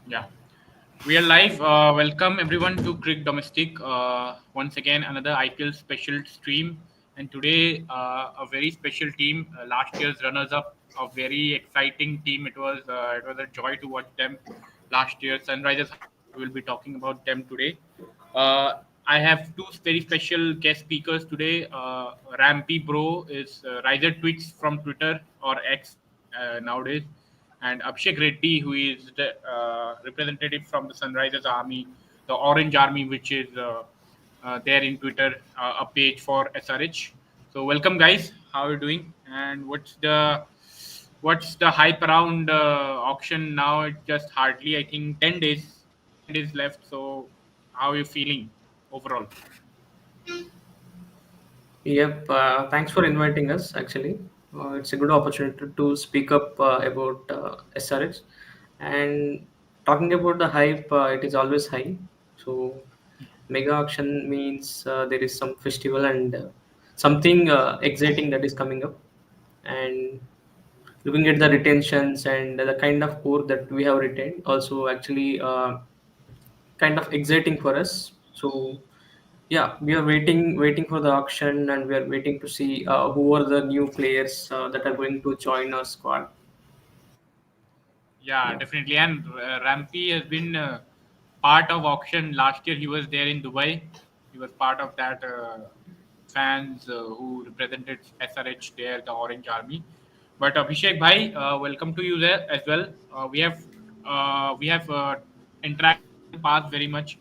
Yeah, we are live. Welcome everyone to Crick Domestic. Once again, another IPL special stream, and today a very special team. Last year's runners-up, a very exciting team. It was a joy to watch them last year. Sunrisers Hyderabad. We'll be talking about them today. Uh, I have two very special guest speakers today. Rampy Bro is Riser Tweets from Twitter or X nowadays, and Abhishek Reddy, who is the representative from the Sunrisers Army, the Orange Army, which is there in Twitter, a page for SRH. So welcome, guys. How are you doing? And what's the hype around auction now? It's just hardly, I think, 10 days left. So how are you feeling overall? Yep, thanks for inviting us. Actually, it's a good opportunity to speak up about SRH. And talking about the hype, it is always high. So, mega auction means there is some festival and something exciting that is coming up. And looking at the retentions and the kind of core that we have retained, also actually kind of exciting for us. So, yeah, we are waiting for the auction, and we are waiting to see who are the new players that are going to join our squad. Yeah, Yeah. definitely. And Rampy has been part of auction last year. He was there in Dubai. He was part of that fans who represented SRH there, the Orange Army. But Abhishek Bhai, welcome to you there as well. We have interacted in the past very much,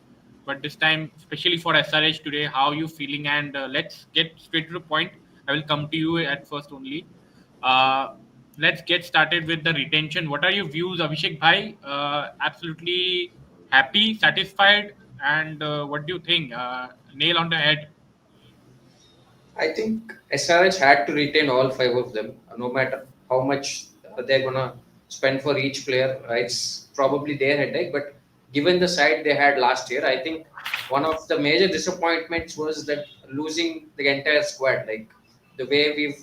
but this time, especially for SRH today, how you feeling? And let's get straight to the point. I will come to you at first only. Uh, let's get started with the retention. What are your views, Abhishek Bhai? Absolutely happy, satisfied, and what do you think? Nail on the head. I think SRH had to retain all five of them, no matter how much they're gonna spend for each player. It's probably their headache, but given the side they had last year, I think one of the major disappointments was that losing the entire squad. Like the way we've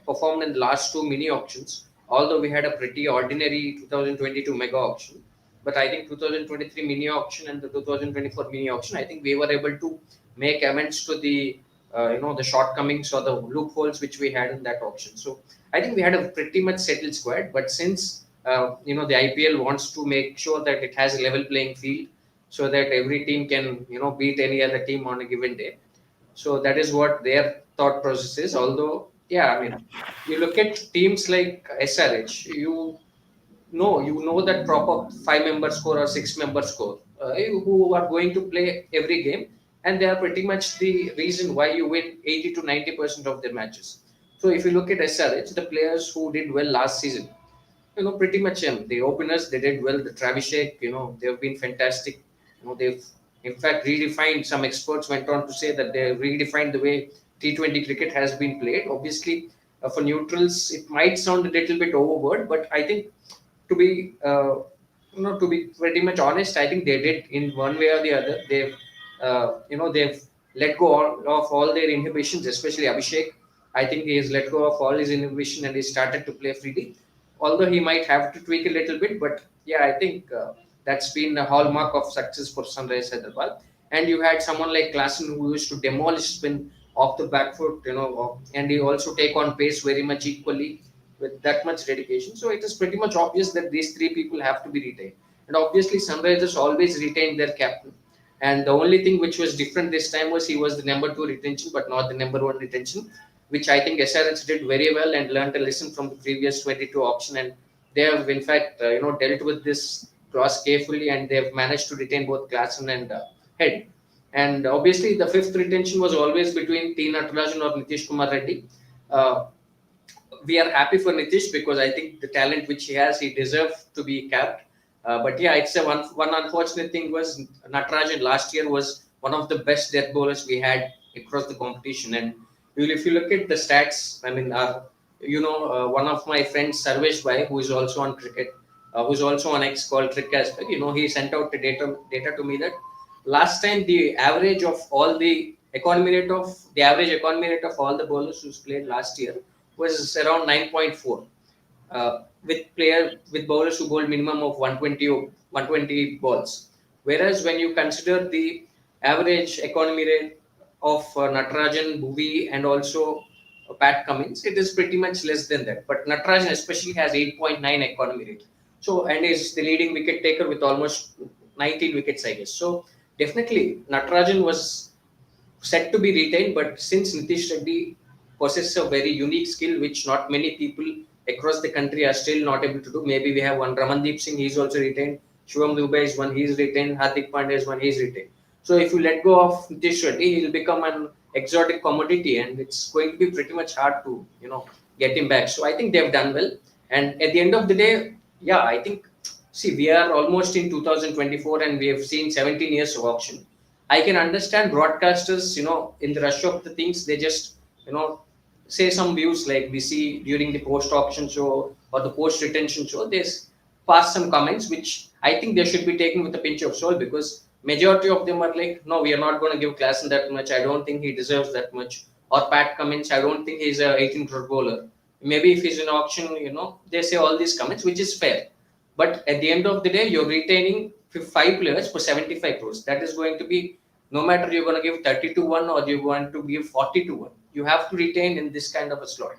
performed in the last two mini auctions, although we had a pretty ordinary 2022 mega auction, but I think 2023 mini auction and the 2024 mini auction, I think we were able to make amends to the the shortcomings or the loopholes which we had in that auction. So I think we had a pretty much settled squad. But since the IPL wants to make sure that it has a level playing field, so that every team can beat any other team on a given day. So that is what their thought process is. Although, yeah, I mean, you look at teams like SRH, you know that proper five-member score or six-member score who are going to play every game, and they are pretty much the reason why you win 80 to 90% of their matches. So if you look at SRH, the players who did well last season, pretty much the openers they did well. The Travishek, they've been fantastic. They've in fact redefined. Some experts went on to say that they redefined the way T20 cricket has been played. Obviously, for neutrals, it might sound a little bit overboard, but I think to be to be pretty much honest, I think they did in one way or the other. They've let go of all their inhibitions, especially Abhishek. I think he has let go of all his inhibition and he started to play freely. Although he might have to tweak a little bit, but yeah, I think that's been a hallmark of success for Sunrise Hyderabad. And you had someone like Klassen who used to demolish spin off the back foot, and he also take on pace very much equally with that much dedication. So it is pretty much obvious that these three people have to be retained. And obviously, Sunrisers always retained their captain. And the only thing which was different this time was he was the number two retention, but not the number one retention, which I think SRH did very well and learned a lesson from the previous 22 auction. And they have, in fact, dealt with this clause carefully, and they have managed to retain both Klassen and Head. And obviously, the fifth retention was always between T. Natarajan or Nitish Kumar Reddy. Uh, we are happy for Nitish because I think the talent which he has, he deserves to be capped. But yeah, it's a one unfortunate thing was Natarajan last year was one of the best death bowlers we had across the competition. And if you look at the stats, I mean, one of my friends, Sarvesh Bhai, who is also on cricket, who's also on X called Trick Aspect, he sent out the data to me that last time the average of all the average economy rate of all the bowlers who's played last year was around 9.4. with bowlers who bowl minimum of 120 or 120 balls. Whereas when you consider the average economy rate of Natarajan, Bhuvi, and also Pat Cummins, it is pretty much less than that. But Natarajan especially has 8.9 economy rate. So and is the leading wicket taker with almost 19 wickets, I guess. So definitely Natarajan was set to be retained, but since Nitish Reddy possesses a very unique skill which not many people across the country are still not able to do. Maybe we have one Ramandeep Singh, he's also retained. Shivam Dubey is one, he's retained. Hardik Pandya is one, he's retained. So if you let go of Nitish Reddy, he'll become an exotic commodity, and it's going to be pretty much hard to get him back. So I think they've done well. And at the end of the day, yeah, I think see we are almost in 2024 and we have seen 17 years of auction. I can understand broadcasters, in the rush of the things, they just, say some views like we see during the post auction show or the post retention show. They pass some comments which I think they should be taken with a pinch of salt, because majority of them are like, no, we are not going to give Klassen that much. I don't think he deserves that much. Or Pat Cummins, I don't think he's a 18 crore bowler. Maybe if he's in auction, they say all these comments, which is fair. But at the end of the day, you're retaining five players for 75 crores. That is going to be, no matter you're going to give 30 to 1 or you're going to give 40 to 1, you have to retain in this kind of a slot.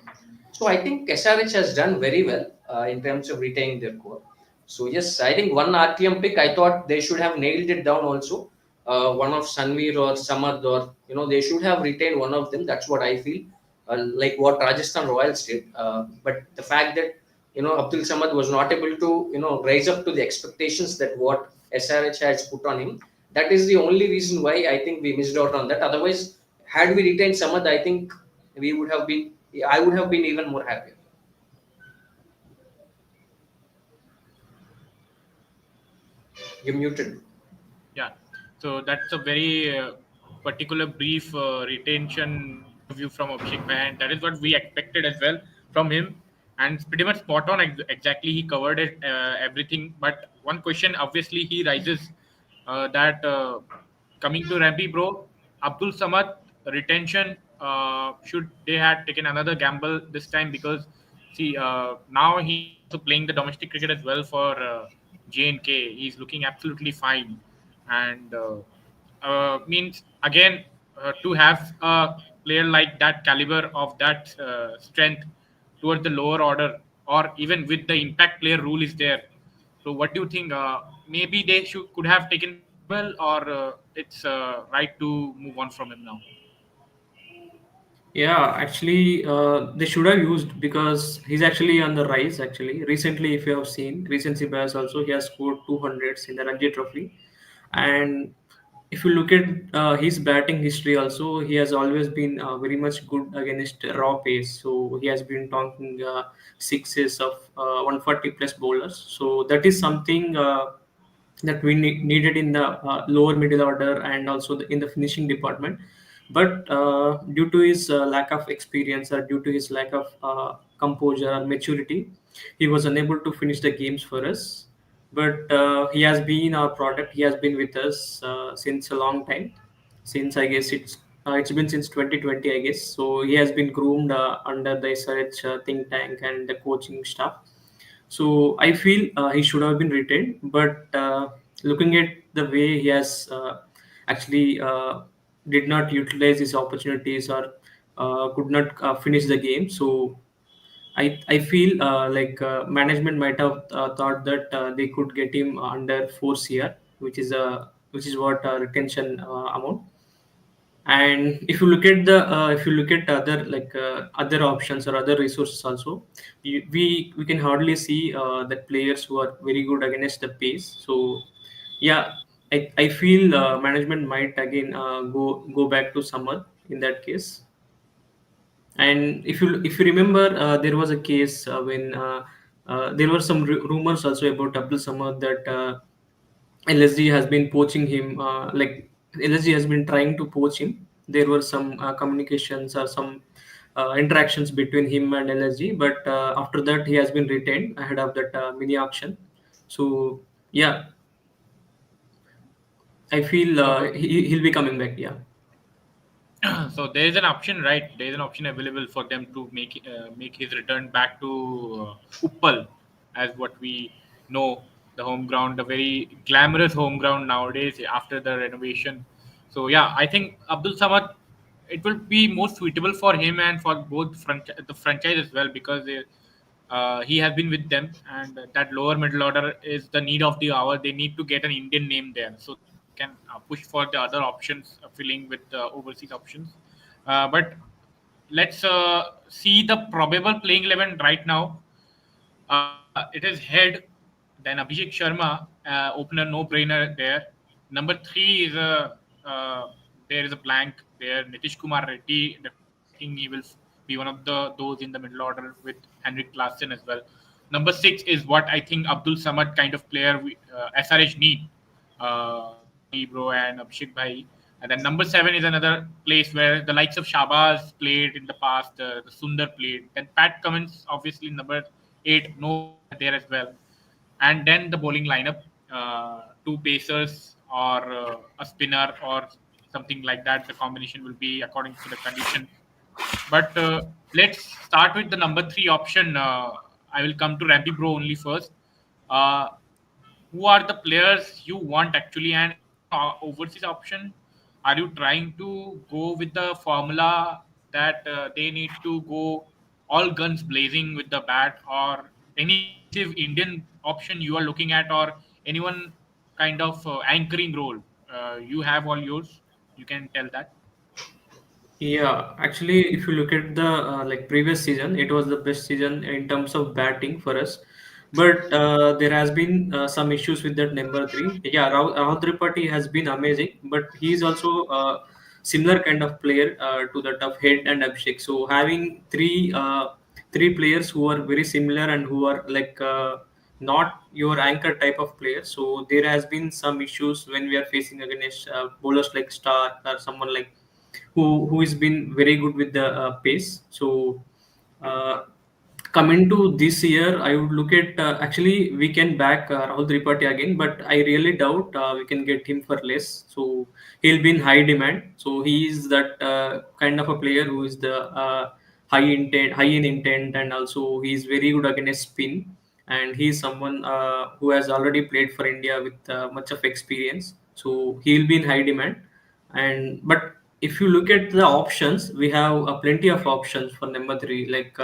So I think SRH has done very well in terms of retaining their core. So yes, I think one RTM pick, I thought they should have nailed it down also. One of Sanveer or Samad, or they should have retained one of them. That's what I feel. Like what Rajasthan Royals did. But the fact that Abdul Samad was not able to rise up to the expectations that what SRH has put on him. That is the only reason why I think we missed out on that. Otherwise, had we retained Samad, I think we would have been. I would have been even more happier. You're muted. Yeah. So that's a very particular brief retention point of view from Abhishek Bhai, and that is what we expected as well from him. And it's pretty much spot on. Exactly, he covered it everything. But one question, obviously, he rises that coming to Rampy Bro, Abdul Samad retention. Should they had taken another gamble this time, because see now he's also playing the domestic cricket as well for J&K. He's looking absolutely fine, and means again to have a player like that caliber of that strength towards the lower order, or even with the impact player rule is there. So what do you think? Maybe they should could have taken the gamble, or it's right to move on from him now. Yeah, actually, they should have used, because he's actually on the rise. Actually, recently, if you have seen recency bias, also he has scored 200s in the Ranji Trophy, and if you look at his batting history, also he has always been very much good against raw pace. So he has been talking sixes of 140 plus bowlers. So that is something that we needed in the lower middle order, and also in the finishing department. But due to his lack of experience, or due to his lack of composure or maturity, he was unable to finish the games for us. But he has been our product. He has been with us since a long time, since I guess it's been since 2020, I guess. So he has been groomed under the SRH think tank and the coaching staff. So I feel he should have been retained, but looking at the way he has actually did not utilize his opportunities, or could not finish the game. So I feel like management might have thought that they could get him under 4 CR, which is what retention amount. And if you look at other, like other options or other resources also, we can hardly see that players who are very good against the pace. So yeah, I feel management might again go back to summer in that case. And if you remember, there was a case when there were some rumors also about Abdul Samad, that LSG has been poaching him. Like LSG has been trying to poach him. There were some communications or some interactions between him and LSG, but after that he has been retained ahead of that mini auction. So yeah, I feel Uh, he'll be coming back. Yeah. So there is an option, right? There is an option available for them to make his return back to Uppal, as what we know, the home ground, the very glamorous home ground nowadays after the renovation. So yeah, I think Abdul Samad, it will be more suitable for him and for both the franchise as well, because he has been with them, and that lower middle order is the need of the hour. They need to get an Indian name there so that they can push for the other options, filling with the overseas options. But let's see the probable playing 11 right now. It is Head, then Abhishek Sharma, opener, no brainer there. Number three is there is a blank there. Nitish Kumar Reddy, definitely, I think he will be one of the those in the middle order with Henrik Klassen as well. Number six is what I think Abdul Samad kind of player SRH need. Bhai bro and Abhishek Bhai. And then number seven is another place where the likes of Shabazz played in the past, the Sundar played. Then Pat Cummins, obviously number eight, no brainer there as well. And then the bowling lineup, two pacers or a spinner or something like that. The combination will be according to the conditions. But let's start with the number three option. I will come to Rampy Bro only first. Uh, who are the players you want actually, and as an overseas option, are you trying to go with the formula that they need to go all guns blazing with the bat, or any aggressive Indian option you are looking at, or anyone kind of anchoring role? You have all yours, you can tell that. Yeah, actually, if you look at the like previous season, it was the best season in terms of batting for us. But there has been some issues with that number three. Yeah, Rahul Tripathi has been amazing, but he is also similar kind of player to that of Head and Abhishek. So having three players who are very similar and who are like not your anchor type of player. So there has been some issues when we are facing against bowlers like Stark or someone like who has been very good with the pace. So uh, coming to this year, I would look at actually we can back Rahul Tripathi again, but I really doubt we can get him for less. So he'll be in high demand. So he is that kind of a player who is the high in intent, and also he is very good against spin. And he is someone who has already played for India with much of experience. So he'll be in high demand. And but if you look at the options, we have plenty of options for number three. Like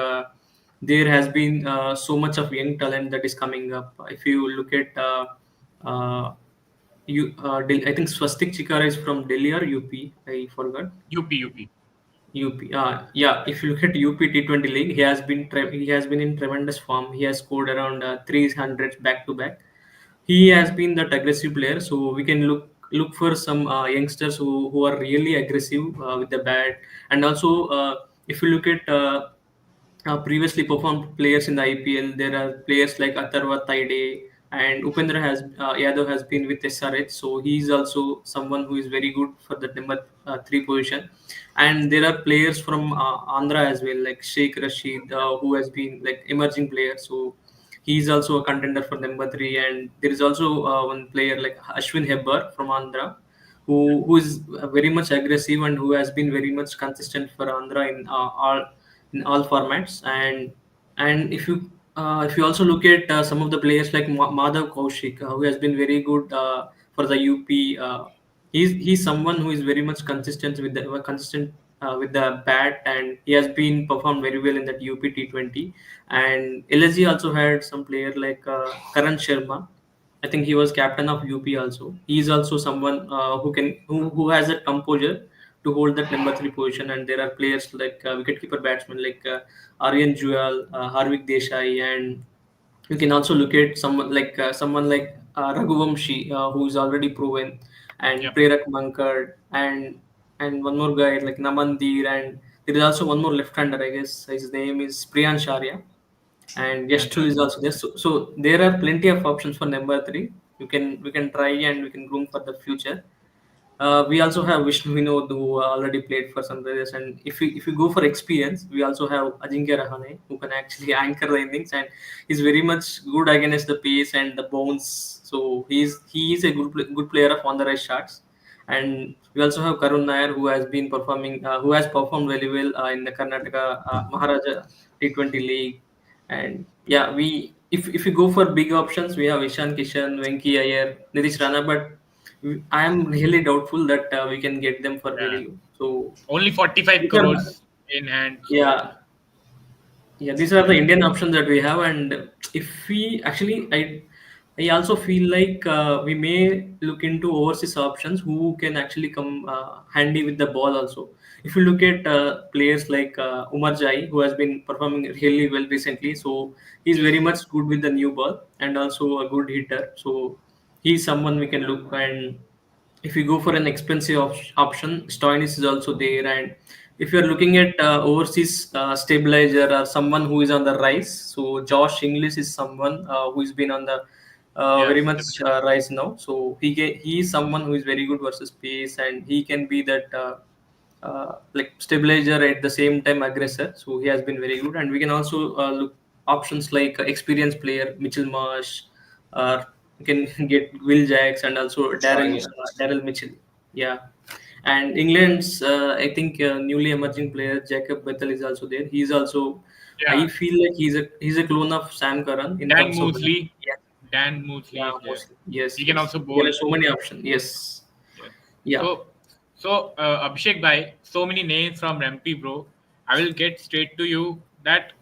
there has been so much of young talent that is coming up. If you look at uh, I think Swastik Chikara is from Delhi or UP. I forgot. UP. UP. Yeah. If you look at UP T20 league, he has been in tremendous form. He has scored around 300 back to back. He has been that aggressive player, so we can look for some youngsters who are really aggressive with the bat. And also if you look at previously performed players in the IPL, there are players like Atharva Taide, and Upendra Yadav has been with SRH, so he is also someone who is very good for the number three position. And there are players from Andhra as well, like Sheikh Rashid, who has been like emerging player. So he is also a contender for number three. And there is also one player like Ashwin Hebbar from Andhra, who is very much aggressive and who has been very much consistent for Andhra in all formats. And if you also look at some of the players like Madhav Kaushik, who has been very good for the UP. He's someone who is very much consistent with the bat, and he has been performed very well in that UP T20. And LSG also had some player like Karan Sharma. I think he was captain of UP also. He is also someone who has a composure to hold that number three position. And there are players like wicketkeeper batsmen like Aryan Jewel, Harvik Desai, and you can also look at someone like Raghuvamshi, who is already proven, and Yeah, Prerak Mankad, and one more guy like Namandir, and there is also one more left-hander. I guess his name is Priyan Sharia, and Yashtul Priyanshad. is also there. So there are plenty of options for number three. We can try and we can groom for the future. We also have Vishnu Vinod, who already played for Sunrisers, and if you go for experience, we also have Ajinkya Rahane, who can actually anchor the innings, and he's very much good against the pace and the bounce. So he is a good player of on the right shots. And we also have Karun Nair, who has been performing, who has performed very well in the Karnataka Maharaja T20 League. And yeah, if we go for big options, we have Ishan Kishan, Venki Iyer, Nitish Rana, but I am really doubtful that we can get them for Yeah. very low. So Only 45 these are, crores in hand. So yeah, yeah, these are the Indian options that we have. And if we actually, I also feel like we may look into overseas options who can actually come handy with the ball also. If you look at players like Umar Jai, who has been performing really well recently, so he's yes, very much good with the new ball and also a good hitter. So he's someone we can look. And if you go for an expensive option, Stoinis is also there. And if you're looking at overseas stabilizer or someone who is on the rise, so Josh Inglis is someone who's been on the very yes, much definitely. rise now. So he is someone who is very good versus pace, and he can be that like stabilizer at the same time aggressor. So he has been very good. And we can also look options like experienced player Mitchell Marsh, or you can get Will Jacks and also Stoinis. Daryl Mitchell. Yeah. And England's, I think, newly emerging player Jacob Bethel is also there. He's also, I Yeah. feel like he's a clone of Sam Curran in Dan terms of, Mosley. yeah, Dan yeah, Mosley is there. mostly. Yes, He can yes. also There are bowl. so many options. Yes. Yes. Yeah. So, Abhishek bhai, so many names from Rampi, bro. I will get straight to you. That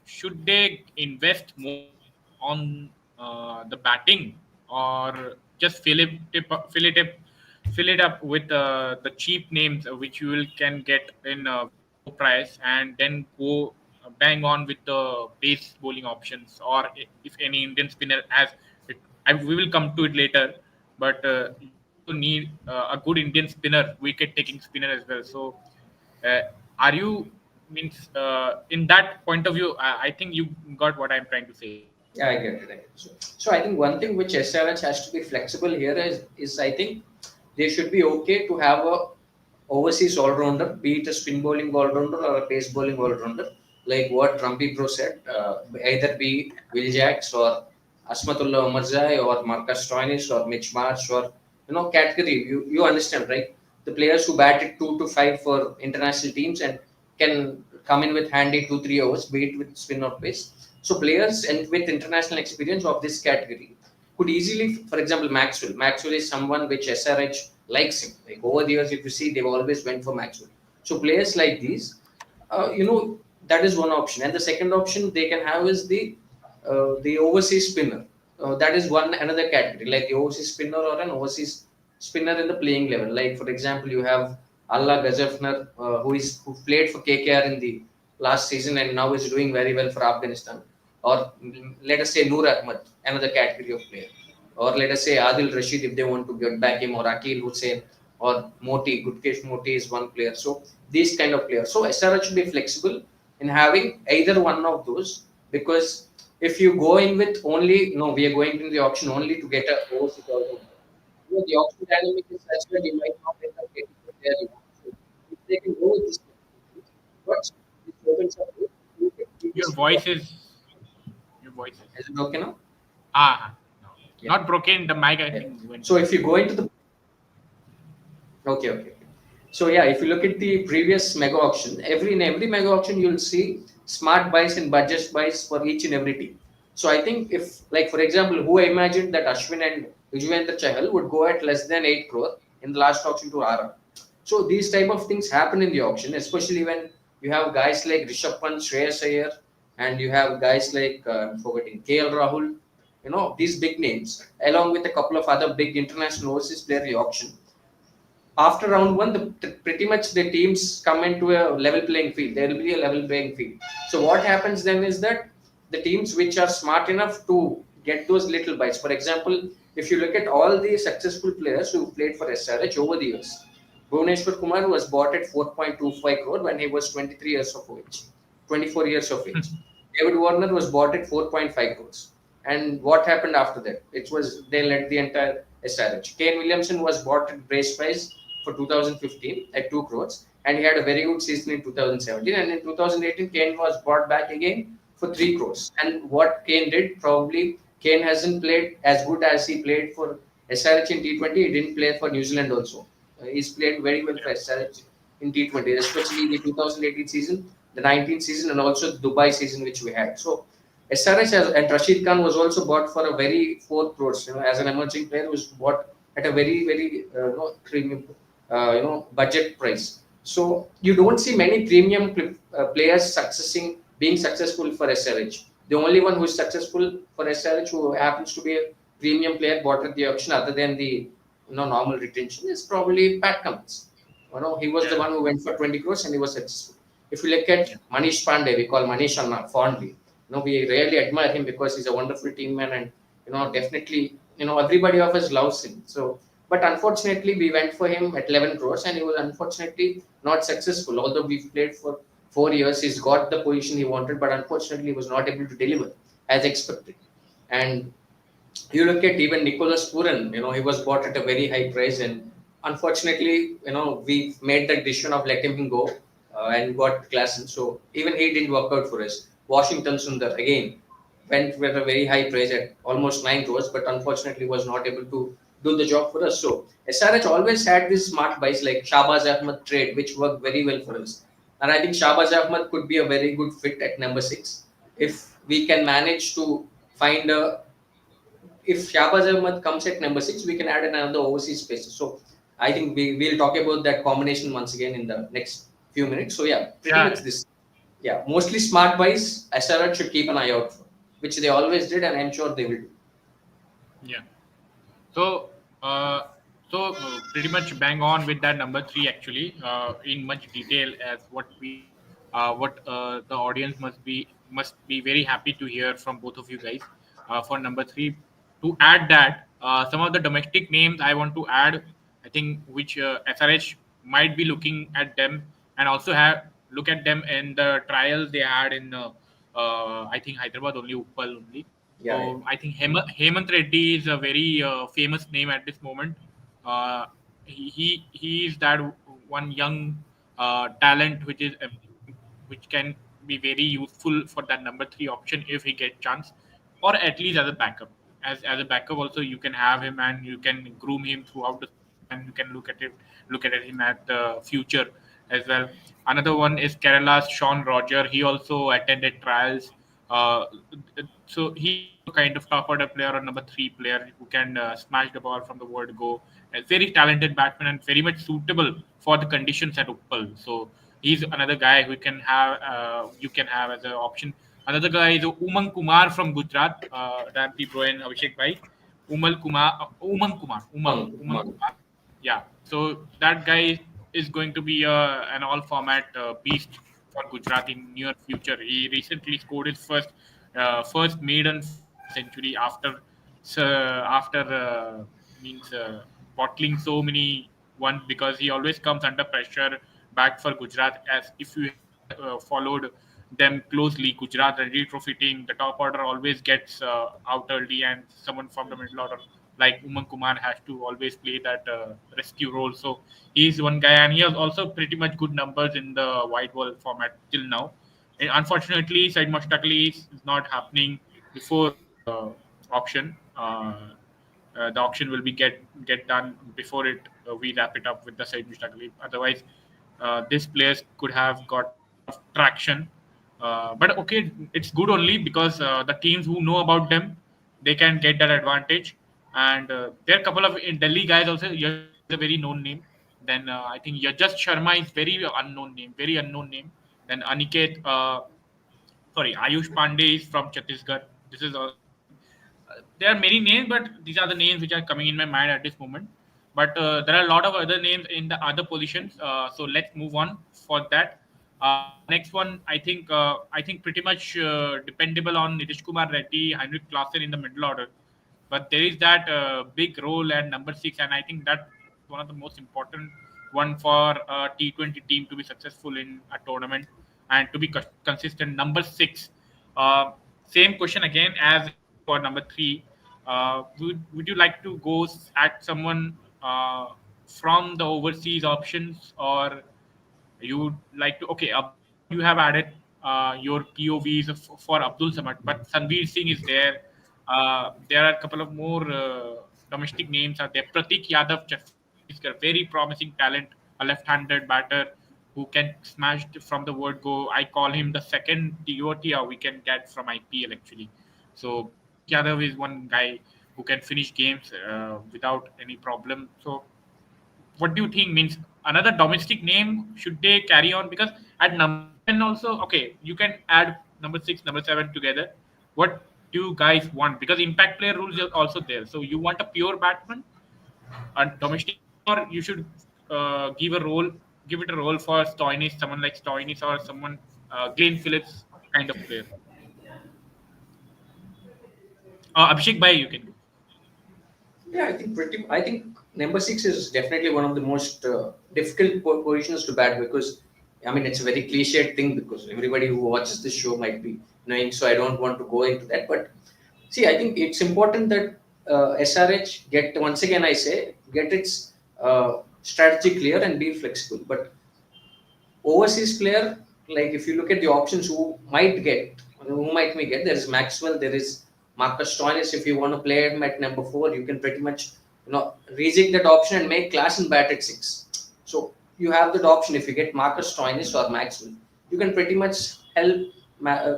should they invest more on the batting, or just fill it up with the cheap names which you will can get in a very low price, and then go bang on with the pace bowling options, or if any Indian spinner has it. We will come to it later, but you also need a good Indian spinner, wicket taking spinner as well. So, uh, are you means in that point of view? I think you got what I'm trying to say. Yeah, I get it. I get it. So I think one thing which SRH has to be flexible here is I think they should be okay to have a overseas all-rounder, be it a spin bowling all-rounder or a pace bowling all-rounder, like what Rambi Pro said, either be Will Jacks or Asmatullah Omarzai or Marcus Stoinis or Mitch Marsh or category. You understand, right? The players who batted 2 to 5 for international teams and can come in with handy 2 3 overs, be it with spin or pace. So players and with international experience of this category could easily, for example, Maxwell. Maxwell is someone which SRH likes him. Like over the years, if you see, they've always went for Maxwell. So players like these, that is one option. And the second option they can have is the overseas spinner. That is one another category, like the overseas spinner or an overseas spinner in the playing level. Like for example, you have Allah Gazafner, who played for KKR in the last season and now is doing very well for Afghanistan. Or let us say Noor Ahmad, another category of player. Or let us say Adil Rashid if they want to get back him, or Akil Hussain, or Moti, Gutkesh Moti is one player. So these kind of players. So SRH should be flexible in having either one of those, because if you go in with only, no, we are going into the auction only to get a overseas all the auction dynamic is such that you might not end up getting the player you want. So if they can go with this, but this opens up to look at Your previous voice is your voice is Is it okay now? no, Yeah. not broken. The mic I Yeah. think went. So if you go into the okay. So yeah, if you look at the previous mega auction, in every mega auction you'll see smart buys and budget buys for each and every team. So I think if, like for example, who imagined that Ashwin and Yuzvendra Chahal would go at less than 8 crore in the last auction to RR. So these type of things happen in the auction, especially when you have guys like Rishabh Pant, Shreyas Iyer, and you have guys like I'm forgetting KL Rahul. These big names, along with a couple of other big international overseas player in the auction. After round one, pretty much the teams come into a level playing field. There will be a level playing field. So what happens then is that the teams which are smart enough to get those little bites. For example, if you look at all the successful players who played for SRH over the years, Bhuvneshwar Kumar was bought at 4.25 crore when he was 23 years of age, 24 years of age. David Warner was bought at 4.5 crores. And what happened after that? It was they led the entire SRH. Kane Williamson was bought at brace price for 2015 at 2 crores, and he had a very good season in 2017. And in 2018, Kane was brought back again for 3 crores. And what Kane did, probably Kane hasn't played as good as he played for SRH in T20, he didn't play for New Zealand also. He's played very well Yeah. for SRH in T20, especially the 2018 season, the 19 season, and also the Dubai season which we had. So SRH and Rashid Khan was also bought for a very 4 crores, as an emerging player, was bought at a very premium, budget price. So you don't see many premium players being successful for SRH. The only one who is successful for SRH, who happens to be a premium player bought at the auction other than the normal retention, is probably Pat Cummins. He was the Yeah. one who went for 20 crores and he was successful. If you look at Yeah. Manish Pandey, we call Manish Anna fondly. We really admire him because he's a wonderful team man, and definitely everybody of us loves him. So, but unfortunately, we went for him at 11 crores, and he was unfortunately not successful. Although we played for 4 years, he's got the position he wanted, but unfortunately, he was not able to deliver as expected. And you look at even Nicholas Puran, he was bought at a very high price, and unfortunately, we made that decision of letting him go and got Klassen. So even he didn't work out for us. Washington Sundar again went with a very high price at almost 9 crores, but unfortunately was not able to do the job for us. So SRH always had these smart buys like Shahbaz Ahmed trade, which worked very well for us. And I think Shahbaz Ahmed could be a very good fit at number 6 if we can manage to find a if Shahbaz Ahmed comes at number 6, we can add another overseas space. So I think we'll talk about that combination once again in the next few minutes. So yeah, pretty Yeah. much this. Yeah, mostly smart buys. SRH should keep an eye out for, which they always did, and I'm sure they will do. Yeah. So, uh, pretty much bang on with that number three actually, in much detail as what the audience must be very happy to hear from both of you guys. For number three, to add that some of the domestic names I want to add, I think which SRH might be looking at them and also have look at them in the trials they had in I think Hyderabad only, Uppal only. Yeah, yeah, So I think Hemant Reddy is a very famous name at this moment. He is that one young talent which can be very useful for that number three option if he get chance, or at least as a backup. As a backup also you can have him and you can groom him throughout the season and you can look at him at the future as well. Another one is Kerala's Sean Roger. He also attended trials. Uh, so he's also kind of top order player or number three player who can smash the ball from the word go. A very talented batsman and very much suitable for the conditions at Uppal. So he's another guy who can have you can have as an option. Another guy is Umang Kumar from Gujarat. Rampi Bro and Abhishek Bhai. Umang Umang. Kumar. Yeah. So that guy is going to be an all format beast for Gujarat in near future. He recently scored his first maiden century after means bottling so many ones because he always comes under pressure back for Gujarat. As if you have followed them closely, Gujarat Ranji Trophy team, the top order always gets out early, and someone from the middle order like Umang Kumar has to always play that rescue role. So he's one guy, and he has also pretty much good numbers in the white ball format till now. And unfortunately, Said Mushtaqli is not happening before auction. The auction will be get done before it we wrap it up with the Said Mushtaqli. Otherwise, this players could have got a lot of traction. But okay, it's good only because the teams who know about them, they can get that advantage. And there are a couple of in Delhi guys also. Yash Bhai is a very known name. Then I think Yajat Sharma is very unknown name. Then Aniket, Ayush Pandey is from Chhattisgarh. This is I think there are many names, but these are the names which are coming in my mind at this moment. But there are a lot of other names in the other positions. So let's move on for that. The next one, I think pretty much dependable on Nitish Kumar Reddy, Heinrich Klaassen in the middle order. But there is that big role at number six, and I think that is one of the most important one for a T20 team to be successful in a tournament and to be consistent. Number six, same question again as for number three. Would you like to go at someone from the overseas options, or you would like to? Okay, Abdul Samad, you have added your POVs for Abdul Samad, but Sanveer Singh is there. There are a couple of more domestic names are there. Pratik Yadav, Chhattisgarh, very promising talent, a left-handed batter who can smash from the word go. I call him the second Tiotia we can get from IPL actually. So Pratik Yadav is one guy who can finish games without any problem. So what do you think means another domestic name should they carry on because at number 7 also okay you can add number 6 number 7 together. What do you guys want because impact player rules are also there, so you want a pure batsman a domestic or you should give it a role for Stoinis, someone like Stoinis or someone Glenn Phillips kind of player. Abhishek Bhai you can go. Yeah, I think I think number six is definitely one of the most difficult positions to bat because I mean it's a very cliched thing because everybody who watches this show might be knowing. So I don't want to go into that. But see, I think it's important that SRH get once again I say get its strategy clear and be flexible. But overseas player, like if you look at the options who might we get, there is Maxwell, there is Marcus Stoinis. If you want to play him at number 4, you can pretty much reject that option and make Klassen bat at 6. So you have that option. If you get Marcus Stoinis or Maxwell, you can pretty much help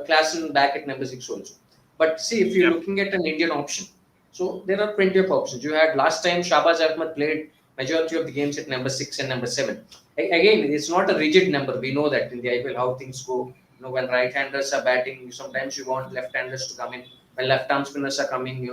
Klassen back at number 6 also. But see, if you're Yeah. looking at an Indian option, so there are plenty of options. You had last time Shahbaz Ahmed played majority of the games at number 6 and number 7. Again, it's not a rigid number. We know that in the IPL how things go. When right-handers are batting, sometimes you want left-handers to come in. When left-arm spinners are coming,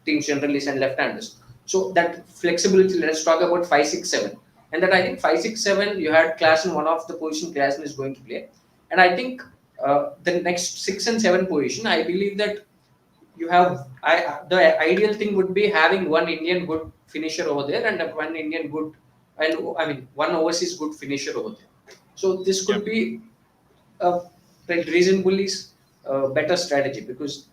teams generally send left-handers. So that flexibility. Let's talk about 5, 6, 7. And that I think 5, 6, 7. You had Klassen, one of the position Klassen is going to play. And I think the next 6 and 7 position, I believe that you have the ideal thing would be having one Indian good finisher over there and one Indian good and I mean one overseas good finisher over there. So this Yeah. could be a reasonably better strategy because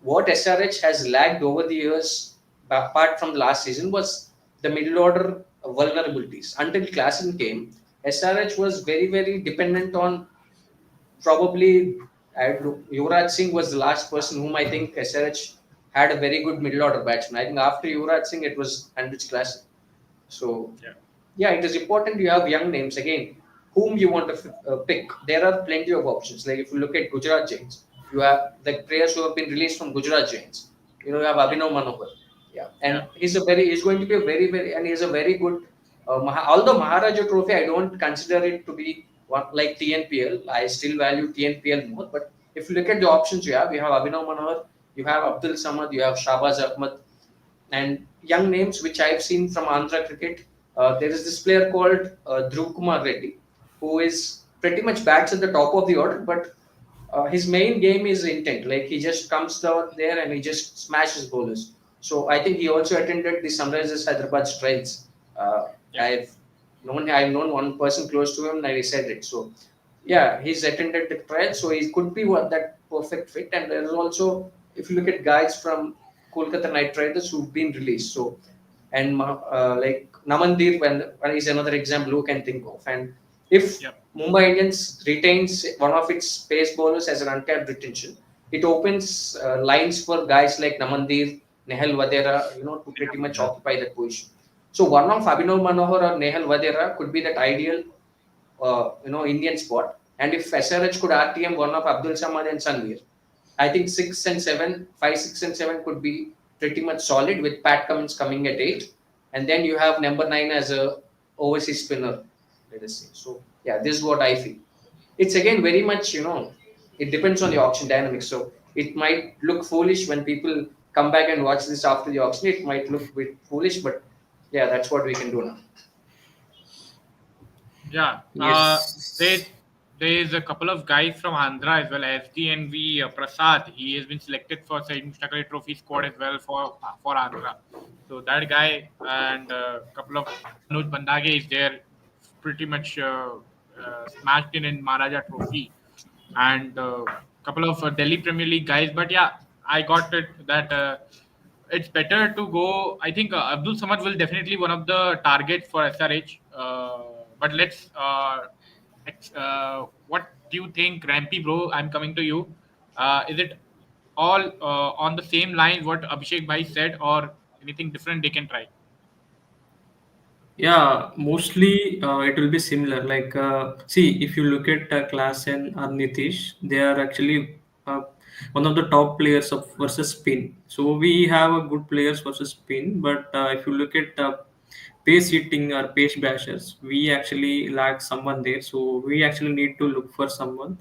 what SRH has lagged over the years, apart from the last season, was the middle order vulnerabilities. Until Klassen came, SRH was very very dependent on probably Yuvraj Singh was the last person whom I think SRH had a very good middle order batsman. I think after Yuvraj Singh, it was Andrich Classic. So, Yeah. yeah, it is important you have young names again. Whom you want to pick? There are plenty of options. Like if you look at Gujarat Giants, you have the players who have been released from Gujarat Giants. You have Abhinav Manohar. Yeah, Yeah. and he's going to be a very very and he's a very good. Although Maharaja Trophy, I don't consider it to be one like TNPL. I still value TNPL more. But if you look at the options you have Abhinav Manohar, you have Abdul Samad, you have Shahbaz Ahmed, and young names which I've seen from Andhra cricket. There is this player called Dhruv Kumar Reddy, who is pretty much bats at the top of the order, but his main game is intent. Like he just comes down there and he just smashes bowlers. So I think he also attended the Sunrisers Hyderabad trials. Uh, Yeah. I've known one person close to him and he said it. So yeah, he's attended the trial, so he could be that perfect fit. And there is also, if you look at guys from Kolkata Knight Riders who've been released, so and like Namandir, when is another example who can think of. And if Yeah. Mumbai Indians retains one of its pace bowlers as an uncapped retention, it opens lines for guys like Namandir, Nehal Vadera, to pretty much Yeah. occupy that position. So one of Abhinav Manohar or Nehal Vadera could be that ideal Indian spot. And if SRH could RTM one of Abdul Samad and Sanveer, I think 6 and 7, 5, 6 and 7 could be pretty much solid with Pat Cummins coming at 8. And then you have number 9 as a overseas spinner, let us say. So yeah, this is what I feel. It's again very much, it depends on the auction dynamics. So it might look foolish when people come back and watch this after the auction. It might look a bit foolish, but yeah, that's what we can do now. Yeah. There, Yes. there is a couple of guys from Andhra as well. SDNV Prasad. He has been selected for Said Mushtaq Trophy squad as well for Andhra. So that guy and a couple of Anuj Bandage is there, pretty much smashed in Maharaja Trophy, and a couple of Delhi Premier League guys. But yeah, I got it that. It's better to go. I think Abdul Samad will definitely one of the targets for SRH. But let's. What do you think, Rampy bro? I'm coming to you. Is it all on the same line what Abhishek Bhai said, or anything different they can try. Yeah, mostly it will be similar. Like, see, if you look at Klassen or Nitish, they are actually one of the top players of versus spin. So we have a good players versus spin, but if you look at pace hitting or pace bashers, we actually lack someone there. So we actually need to look for someone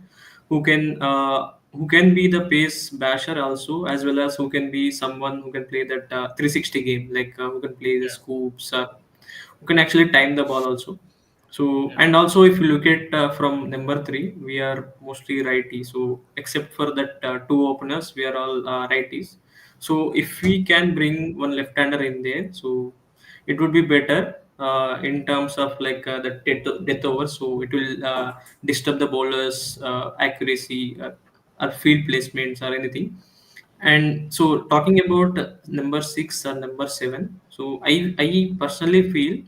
who can be the pace basher also, as well as who can be someone who can play that 360 game, like who can play the Yeah, scoops. Who can actually time the ball also. So, yeah, and also if you look at from number three, we are mostly righty. So except for that two openers, we are all righties. So if we can bring one left-hander in there, so it would be better in terms of like the death over. So it will disturb the bowler's accuracy or field placements or anything. And so talking about number six or number seven, so I personally feel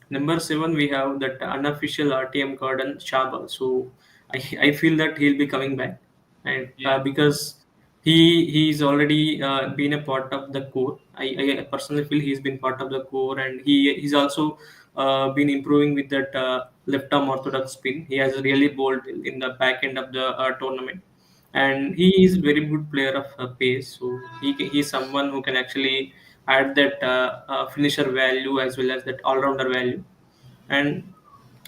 number seven we have that unofficial RTM card and Shaba. So I feel that he'll be coming back, and yeah, because he's already been a part of the core. I personally feel he's been part of the core, and he's also been improving with that left arm orthodox spin. He has really bowled in the back end of the tournament, and he is very good player of pace. So he's someone who can actually add that finisher value as well as that all-rounder value. And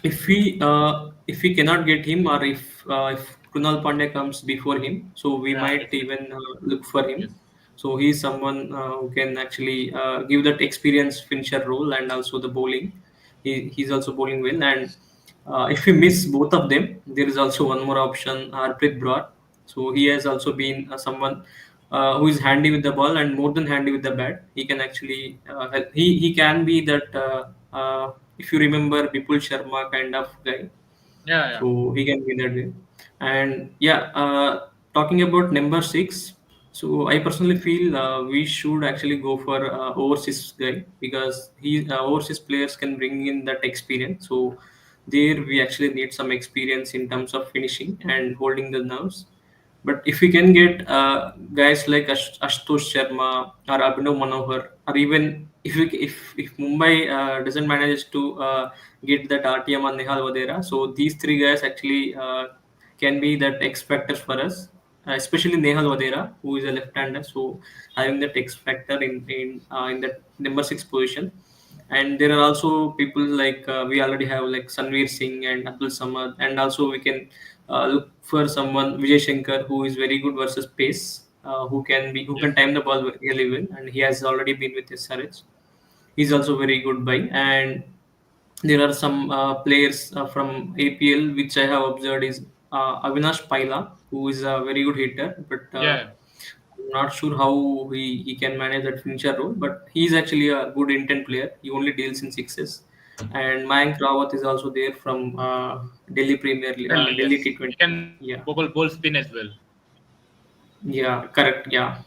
if we cannot get him, or if Kunal Pandey comes before him, so we yeah, might definitely. even look for Yes. him. So he's someone who can actually give that experience finisher role and also the bowling. He's also bowling well. And if we miss both of them, there is also one more option, Harpreet Broad. So he has also been someone who is handy with the ball and more than handy with the bat. He can actually he can be that if you remember Vipul Sharma kind of guy, Yeah, yeah, so he can be that way. And yeah, talking about number six, so I personally feel we should actually go for overseas guy, because he overseas players can bring in that experience. So there we actually need some experience in terms of finishing and holding the nerves. But if we can get guys like Ashutosh Sharma or Abhinav Manohar, or even if Mumbai doesn't manage to get that RTM and Nehal Vadera, so these three guys actually can be that X factors for us, especially Nehal Vadera, who is a left-hander. So having that X factor in that number six position. And there are also people like we already have like Sanveer Singh and Abdul Samad, and also we can look for someone Vijay Shankar who is very good versus pace, who yes, can time the ball really well, and he has already been with SRH. He's also very good by. And there are some players from APL which I have observed is Avinash Paila, who is a very good hitter, but yeah, I'm not sure how he can manage that finisher role. But he's actually a good intent player. He only deals in sixes. And Mayank Rawat is also there from Delhi Premier League, Delhi yes. He T20. can Yeah, bowl spin as well. yeah, correct. Yeah.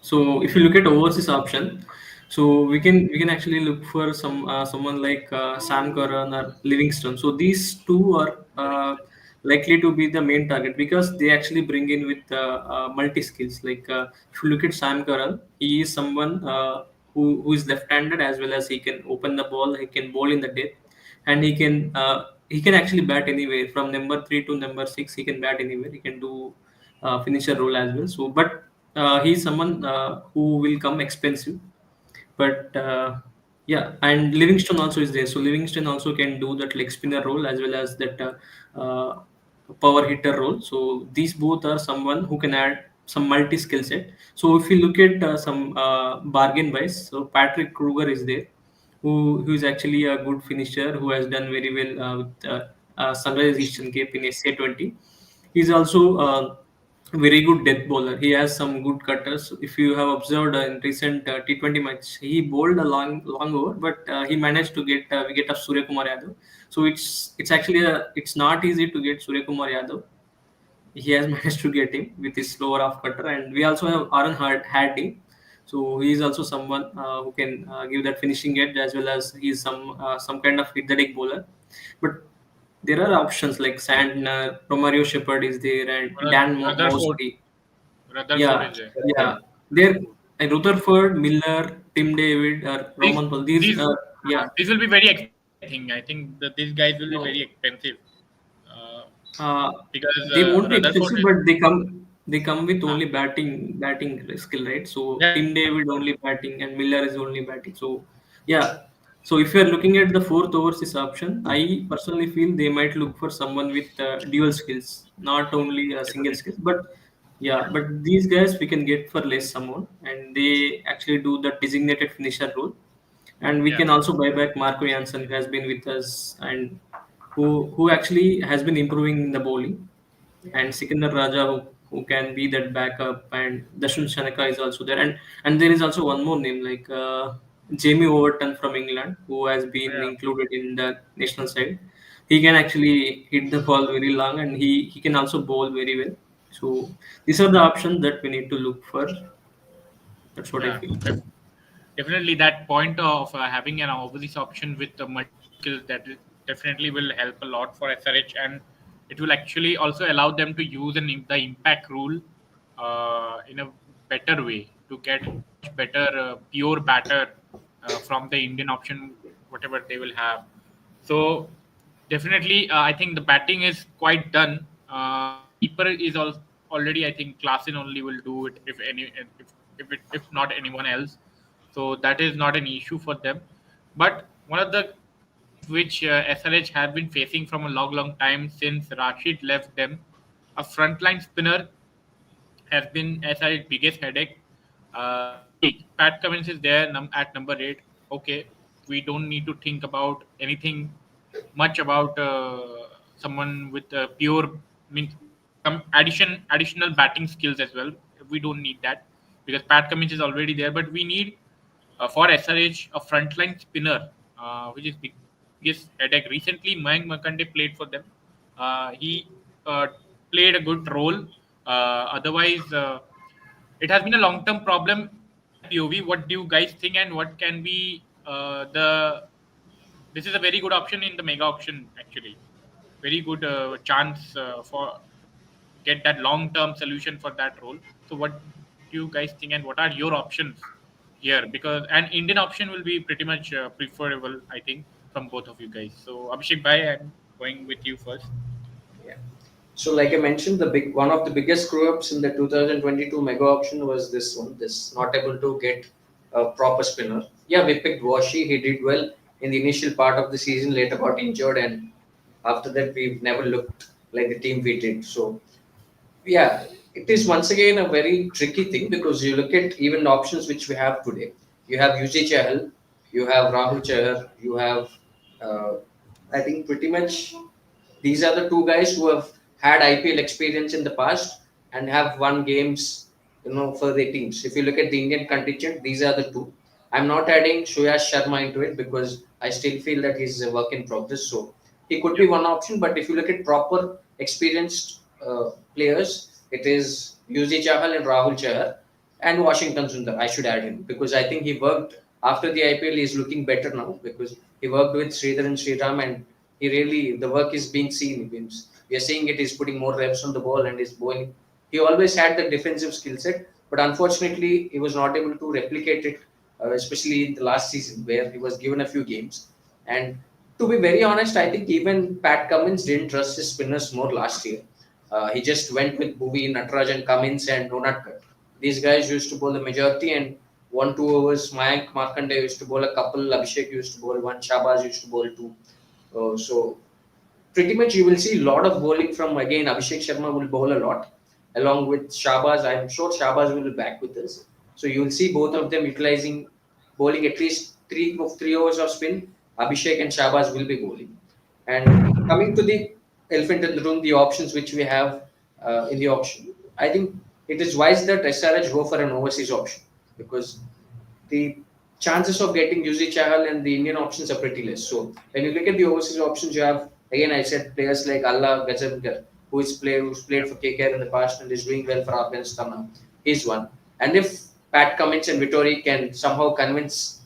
So if you look at overseas option, so we can actually look for someone like Sam Curran or Livingston. So these two are likely to be the main target, because they actually bring in with multi skills. Like if you look at Sam Curran, he is someone who is left-handed, as well as he can open the ball, he can bowl in the depth, and he can actually bat anywhere from number three to number six. He can bat anywhere. He can do finisher role as well. So, but he's someone who will come expensive. But yeah, and Livingston also is there. So Livingston also can do that leg spinner role as well as that power hitter role. So these both are someone who can add some multi skill set. So if you look at some bargain buys, so Patrick Kruger is there, who is actually a good finisher, who has done very well with Sunrise Eastern Cape in SA20. He's also very good death bowler. He has some good cutters. If you have observed in recent T20 match, he bowled a long over, but he managed to get a wicket of Surya Kumar Yadav. So it's actually it's not easy to get Surya Kumar Yadav. He has managed to get him with his slower off cutter. And we also have Aaron Hardy. So he is also someone who can give that finishing edge, as well as he's some kind of hit the deck bowler. But there are options like Sandner, Romario Shepherd is there, and Dan Rutherford, Mosley. Rutherford Yeah, is there. yeah. There, Good. Rutherford, Miller, Tim David, or These Roman Paul. These, these yeah, these will be very expensive. I think that these guys will be no, very expensive uh, uh, because they won't be Rutherford expensive, is. but they come with Uh, only batting skill, right? So yeah, Tim David only batting and Miller is only batting. So yeah. So if you are looking at the fourth overseas option, I personally feel they might look for someone with dual skills, not only single definitely. skills. But yeah, but these guys we can get for less amount, and they actually do the designated finisher role. And we Yeah, can also buy back Marco Janssen, who has been with us and who actually has been improving in the bowling, Yeah. and Sikandar Raja who can be that backup, and Dashun Shanaka is also there, and there is also one more name like Jamie Overton from England who has been yeah, included in the national side. He can actually hit the ball very long, and he can also bowl very well. So these are the options that we need to look for. That's what I yeah. feel. Definitely, that point of having an overseas option with multiple skills definitely will help a lot for SRH, and it will actually also allow them to use the impact rule in a better way to get much better pure batter from the Indian option, whatever they will have. So definitely, I think the batting is quite done. Keeper is also already. I think Klassen only will do it if not anyone else. So that is not an issue for them. But one of the things which SRH have been facing from a long time since Rashid left them, a frontline spinner has been SRH's biggest headache. See, Pat Cummins is there at number 8. Okay, we don't need to think about anything much about someone with pure means some additional batting skills as well. We don't need that because Pat Cummins is already there. But we need for SRH a frontline spinner, which is biggest headache. Recently, Mayank Markande played for them. He played a good role. Otherwise, it has been a long-term problem in my POV. What do you guys think, and what can be the? This is a very good option in the mega auction. Actually, very good chance for get that long-term solution for that role. So, what do you guys think, and what are your options here? Because an Indian option will be pretty much preferable, I think, from both of you guys. So, Abhishek Bhai, I'm going with you first. Yeah. So, like I mentioned, the big one of the biggest screw ups in the 2022 mega auction was this one. This not able to get a proper spinner. Yeah, we picked Washi. He did well in the initial part of the season. Later got injured, and after that we've never looked like the team we did. So yeah, it is once again a very tricky thing because you look at even the options which we have today. You have UG Chahal, you have Rahul Chahar, you have uh, I think pretty much these are the two guys who have had IPL experience in the past and have won games, for their teams. If you look at the Indian contingent, these are the two. I'm not adding Shuyash Sharma into it because I still feel that he's a work in progress. So he could Yeah, be one option, but if you look at proper experienced players, it is Yuzi Chahal and Rahul Chahar and Washington Sundar. I should add him because I think he worked after the IPL. He's looking better now because he worked with Sridhar and Sriram, and he really the work is being seen. We are seeing it. He's putting more reps on the ball and is bowling. He always had the defensive skill set, but unfortunately, he was not able to replicate it, especially in the last season where he was given a few games. And to be very honest, I think even Pat Cummins didn't trust his spinners more last year. He just went with Bhuvi, Nataraj, Cummins, and Nonatkar. These guys used to bowl the majority, and 1 2 overs. Mayank Markande used to bowl a couple. Abhishek used to bowl one. Shabaz used to bowl two. So pretty much you will see a lot of bowling from again Abhishek Sharma will bowl a lot along with Shabaz. I'm sure Shabaz will be back with us. So you will see both of them utilizing bowling at least 3 overs of spin. Abhishek and Shabaz will be bowling. And coming to the elephant in the room, the options which we have in the auction, I think it is wise that SRH go for an overseas option because the chances of getting UZ Chahal and the Indian options are pretty less. So when you look at the overseas options, you have again I said players like Allah Gazemkar, who's yeah, played for KKR in the past and is doing well for Afghanistan now. He's one. And if Pat Cummins and Vittori can somehow convince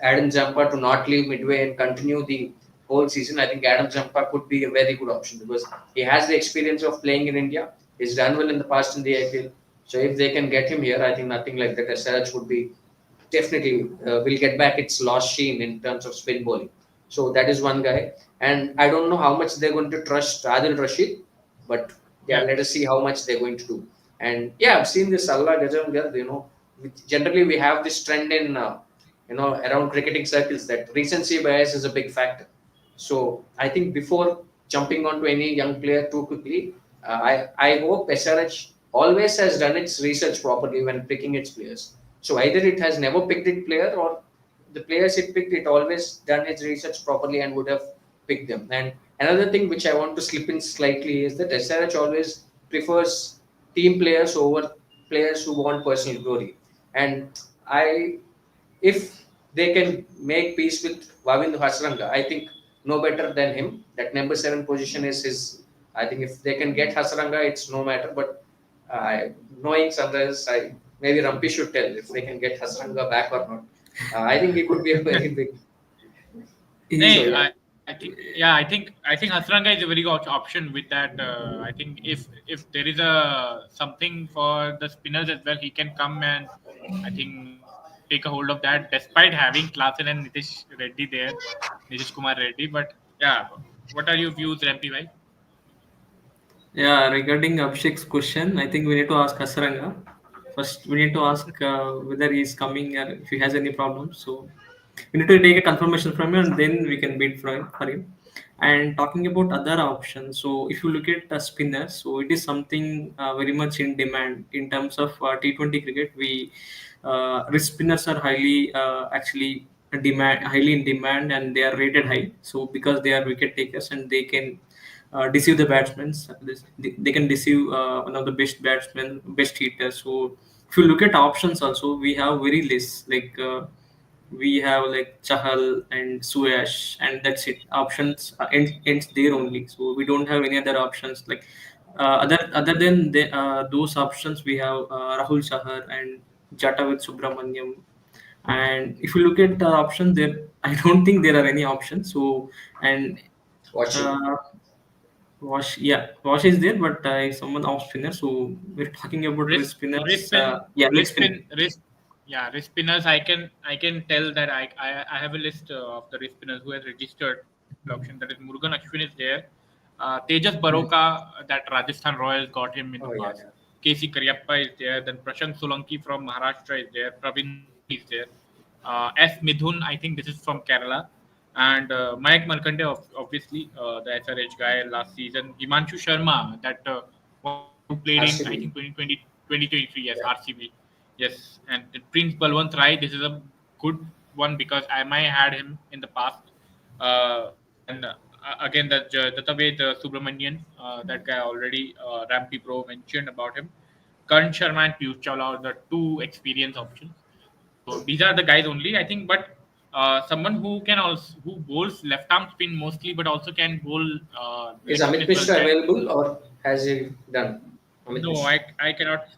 Adam Zampa to not leave midway and continue the whole season, I think Adam Zampa could be a very good option because he has the experience of playing in India. He's done well in the past in the IPL. So if they can get him here, I think nothing like that. SRH would be definitely will get back its lost sheen in terms of spin bowling. So that is one guy, and I don't know how much they're going to trust Adil Rashid, but yeah, Yeah, let us see how much they're going to do. And yeah, I've seen this Allah Gajamgar. Generally we have this trend in around cricketing circles that recency bias is a big factor. So I think before jumping onto any young player too quickly, I hope SRH always has done its research properly when picking its players. So either it has never picked its player, or the players it picked it always done its research properly and would have picked them. And another thing which I want to slip in slightly is that SRH always prefers team players over players who want personal glory. And I if they can make peace with Vavindu Hasranga, I think no better than him. That number 7 position is his. I think if they can get Hasranga, it's no matter. But knowing Sunrise, maybe Rampi should tell if they can get Hasranga back or not. I think it could be a very big. So He, Nay, yeah, I think Hasranga is a very good option with that. I think if there is a something for the spinners as well, he can come and I think take a hold of that. Despite having Klassen and Nitish Reddy there, Nitish Kumar Reddy, but yeah, what are your views, Rampi bhai? yeah, regarding Abhishek's question, I think we need to ask Hasaranga. First, we need to ask whether he is coming or if he has any problems. So, we need to take a confirmation from him and then we can bid for him. And talking about other options, so if you look at spinners, so it is something very much in demand in terms of T20 cricket. Wrist spinners are highly in demand, and they are rated high. So because they are wicket takers and they can deceive the batsmen, they can deceive one of the best batsmen, best hitters. So if you look at options, also we have very less we have like Chahal and Suyash, and that's it. Options ends there only. So we don't have any other options like other than those options. We have Rahul Chahar and Jata with Subramanyam. And if you look at the options, there I don't think there are any options. So and watching. uh, Wash is there, but someone off spinner. So we're talking about wrist wrist wrist spinners. spin Yeah, leg wrist spinner. spin wrist yeah, wrist spinners. I can tell that I have a list of the wrist spinners who has registered for the IPL auction. That is Murugan Ashwin is there, Tejas Mm. Baroka, that Rajasthan Royals got him in the Oh yeah, past. yeah. KC Karyappa is there, then Prashant Solanki from Maharashtra is there, Praveen Modi is there, S Midhun, I think this is from Kerala, and Mayank Markande, obviously the SRH guy last season, Himanshu Sharma, that one who played in I think RCB. 2020, 2023, yes, Yeah. RCB, yes, and Prince Balwant Rai. This is a good one because I might had him in the past. Then again, the Taved Subramanian, that guy already Rampy Pro mentioned about him. Karan Sharma and Piyush Chawla are the two experience options. So these are the guys only, I think. But someone who can also who bowls left arm spin mostly, but also can bowl Is leg spin Amit as well. Mishra That available or has he done? Amit no, Mishra.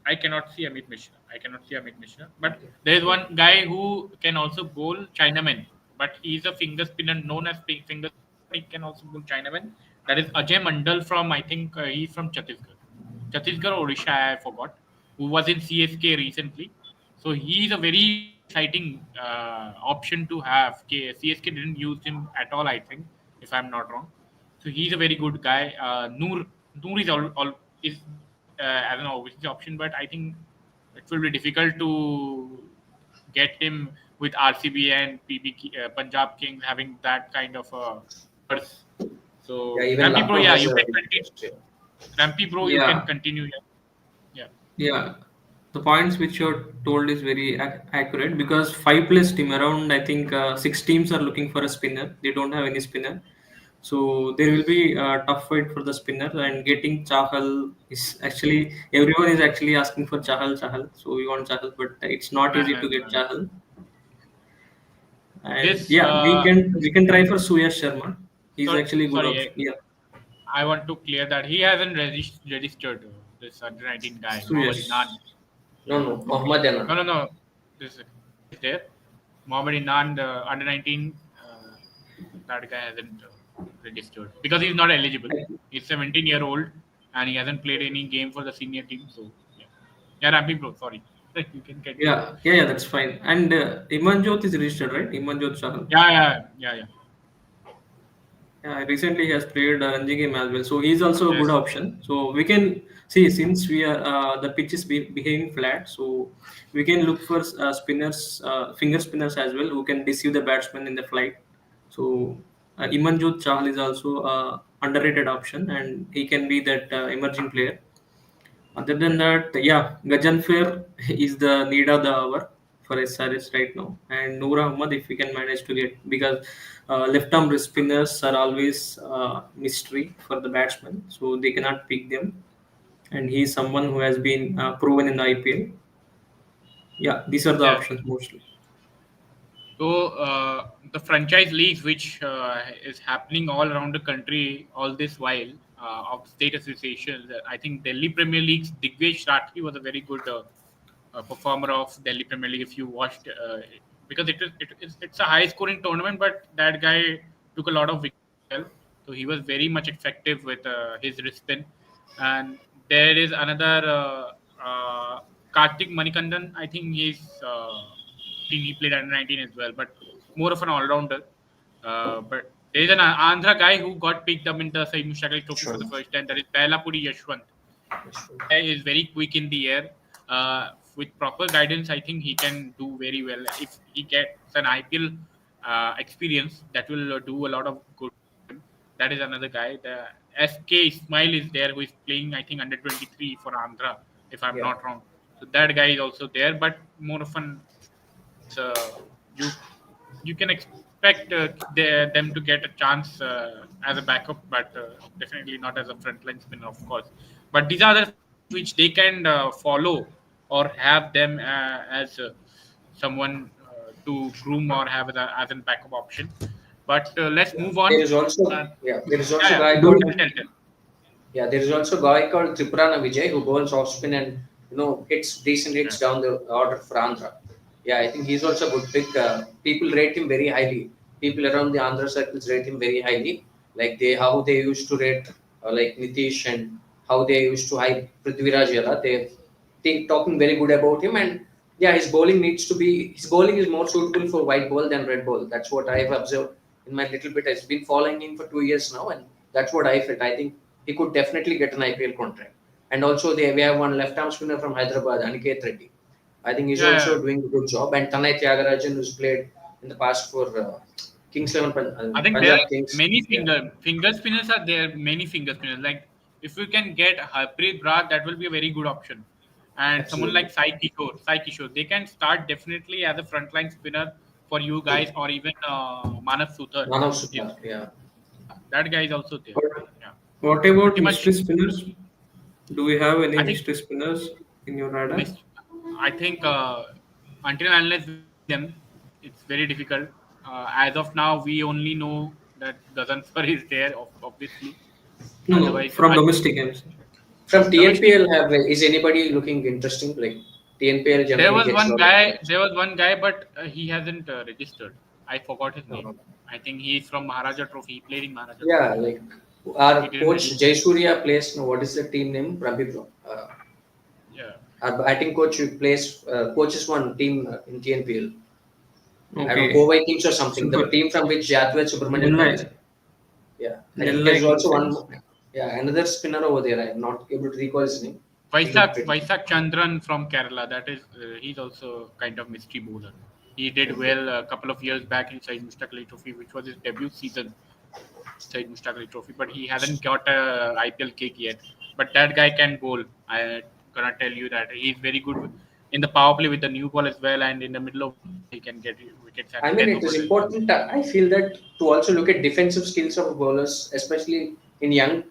I cannot see Amit Mishra. I cannot see Amit Mishra. But Okay. there is one guy who can also bowl Chinaman, but he's a finger spinner known as finger spinner, but he can also bowl Chinaman. That is Ajay Mandal from I think he's from Chhattisgarh or Odisha, I forgot, who was in CSK recently. So he's a very exciting option to have. CSK didn't use him at all, I think, if I'm not wrong. So he's a very good guy. Noor is all is there as an obvious option, but I think it will be difficult to get him with RCB and Punjab Kings having that kind of purse. Yeah, So even Rampy Pro, Lucknow yeah, has you a can continue. interest. Yeah. Rampy Pro, you can Yeah, continue. Yeah, yeah. The points which you're told is very accurate because five plus team around. I think six teams are looking for a spinner. They don't have any spinner, so there will be a tough fight for the spinner. And getting Chahal is actually everyone is actually asking for Chahal. So we want Chahal, but it's not easy to get and Chahal. And this yeah, we can try for Suyash Sharma. He's actually a good sorry, option. Yeah, I want to clear that he hasn't registered this under 19 guy, Mohammad Suyash. Inan. No, Yeah. no, Mohammad No, Anand. no, no. This guy is there. Mohammad Inan, the under 19, that guy hasn't registered because he's not eligible. He's 17-year-old and he hasn't played any game for the senior team. So, yeah. Yeah, Ramping Pro. Sorry, you can continue. Yeah, that's fine. And Imanjot is registered, right? Imanjot Chahal. Yeah. Yeah, recently he has played Ranji game as well, so he's also a good Yes. option. So we can see, since we are the pitch is behaving flat, so we can look for spinners, finger spinners as well, who can deceive the batsman in the flight. So Imanjot Chahal is also underrated option, and he can be that emerging player. Other than that, yeah, Gajanfer is the need of the hour for SRS right now, and Noor Ahmad if we can manage to get, because left arm spinners are always mystery for the batsman, so they cannot pick them, and he is someone who has been proven in the IPL. Yeah, these are the Yeah. options mostly. So the franchise leagues, which is happening all around the country, all this while of state associations, I think Delhi Premier League's Digvej Rathi was a very good performer of Delhi Premier League. If you watched, because it's a high scoring tournament, but that guy took a lot of wickets as well. So he was very much effective with his wrist spin. And there is another Kartik Manikandan. I think he played under 19 as well, but more of an all rounder. But there is an Andhra guy who got picked up in the Saeed Mushtaq Trophy for Sure. the first time. That is Belapudi Yashwant. That's true. Guy is very quick in the air. With proper guidance, I think he can do very well. If he gets an IPL experience, that will do a lot of good for him. That is another guy. The SK Ismail is there, who is playing, I think, under 23 for Andhra, if I'm Yeah. not wrong. So that guy is also there, but more often you you can expect them to get a chance as a backup, but definitely not as a frontline spinner, of course. But these are the things which they can follow or have them as someone to groom or have as a backup option. But let's Yeah. move There on. is also Uh, yeah. There is yeah, also a yeah. guy Do called Tell. Yeah, there is also a guy called Triprana Vijay who bowls off spin and hits decent hits Yeah, down the order for Andhra. Yeah, I think he's also a good pick. People rate him very highly. People around the Andhra circles rate him very highly. Like how they used to rate like Nitish and how they used to hype Prithviraj Yadav. They talking very good about him, and yeah, his bowling is more suitable for white ball than red ball. That's what I've observed in my little bit. I've been following him for 2 years now, and that's what I felt. I think he could definitely get an IPL contract. And also we have one left arm spinner from Hyderabad, Aniket Reddy. I think he's yeah. also doing a good job. And Tanay Tyagarajan, who's played in the past for Kings 11 I think there Punjab are Kings. many Yeah, finger spinners are there. Many finger spinners. Like if you can get Harpreet Brar, that will be a very good option. And someone absolutely. like Sai Kishore, they can start definitely as a frontline spinner for you True. guys, or even Manav Suthar. Manav If Sutar, yeah. that guy is also there. what, Yeah, what about pretty much. mystery spinners? Do we have any I think mystery spinners in your radar? miss. I think until and unless we see them, it's very difficult. As of now, we only know that Gazanfar is there, obviously. No, Otherwise, from domestic games. From domestic. TNPL, is anybody looking interesting? Like TNPL There generally was gets a one lot of guy. players. There was one guy, but he hasn't registered. I forgot his name. Uh, I think he's from Maharaja Trophy. He played in Maharaja yeah, Trophy. like He our didn't coach register. Jaysurya plays. No, what is the team name? Rabi Bro. Yeah. Our batting coach who plays coaches one team in TNPL. I don't know, Okay. Kovai Kings or something. The Super. team from which Jathwet Subramanian comes. Nellai. Yeah, I think Nellai there's also Kings. one. Yeah, another spinner over there. I'm not able to recall his name. He looked pretty. Vaisak Chandran from Kerala. That is, he's also kind of mystery bowler. He did Okay. well a couple of years back in Saeed Mushtaq Ali Trophy, which was his debut season. Saeed Mushtaq Ali Trophy, but he hasn't got a IPL kick yet. But that guy can bowl. I gonna tell you that he's very good in the power play with the new ball as well, and in the middle of overs he can get wickets I at mean, 10 it is overs as well. important. I feel that to also look at defensive skills of bowlers, especially in young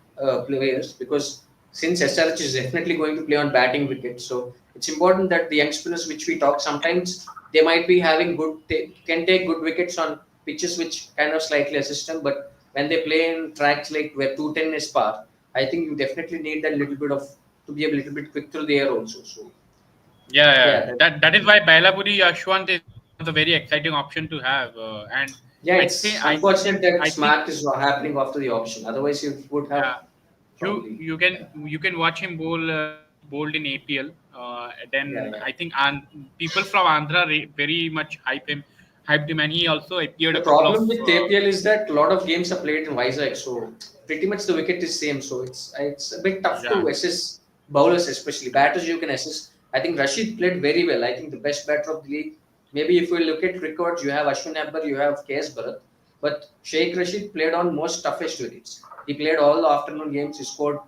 players, because since SRH is definitely going to play on batting wickets, so it's important that the young spinners which we talk sometimes they might be having can take good wickets on pitches which kind of slightly assist them, but when they play in tracks like where 210 is par, I think you definitely need that little bit of to be a little bit quick through the air also. So Yeah. yeah, that, That is why Bailapuri Ashwant is one of the very exciting option to have, and yeah, it's I think unfortunate that I think Smart is happening after the auction. Otherwise, you would have yeah, probably. you can watch him bowl. He bowled in APL. Yeah, Then yeah. I think people from Andhra very much hyped him, and he also appeared The a couple of. problem with APL is that a lot of games are played in Vizag, so pretty much the wicket is same. So it's a bit tough to Yeah, assess bowlers, especially batters. You can assess. I think Rashid played very well. I think the best batter of the league. Maybe if we look at records, you have Ashwin Akbar, you have KS Bharat, but Sheikh Rashid played on most toughest wickets. He played all the afternoon games. He scored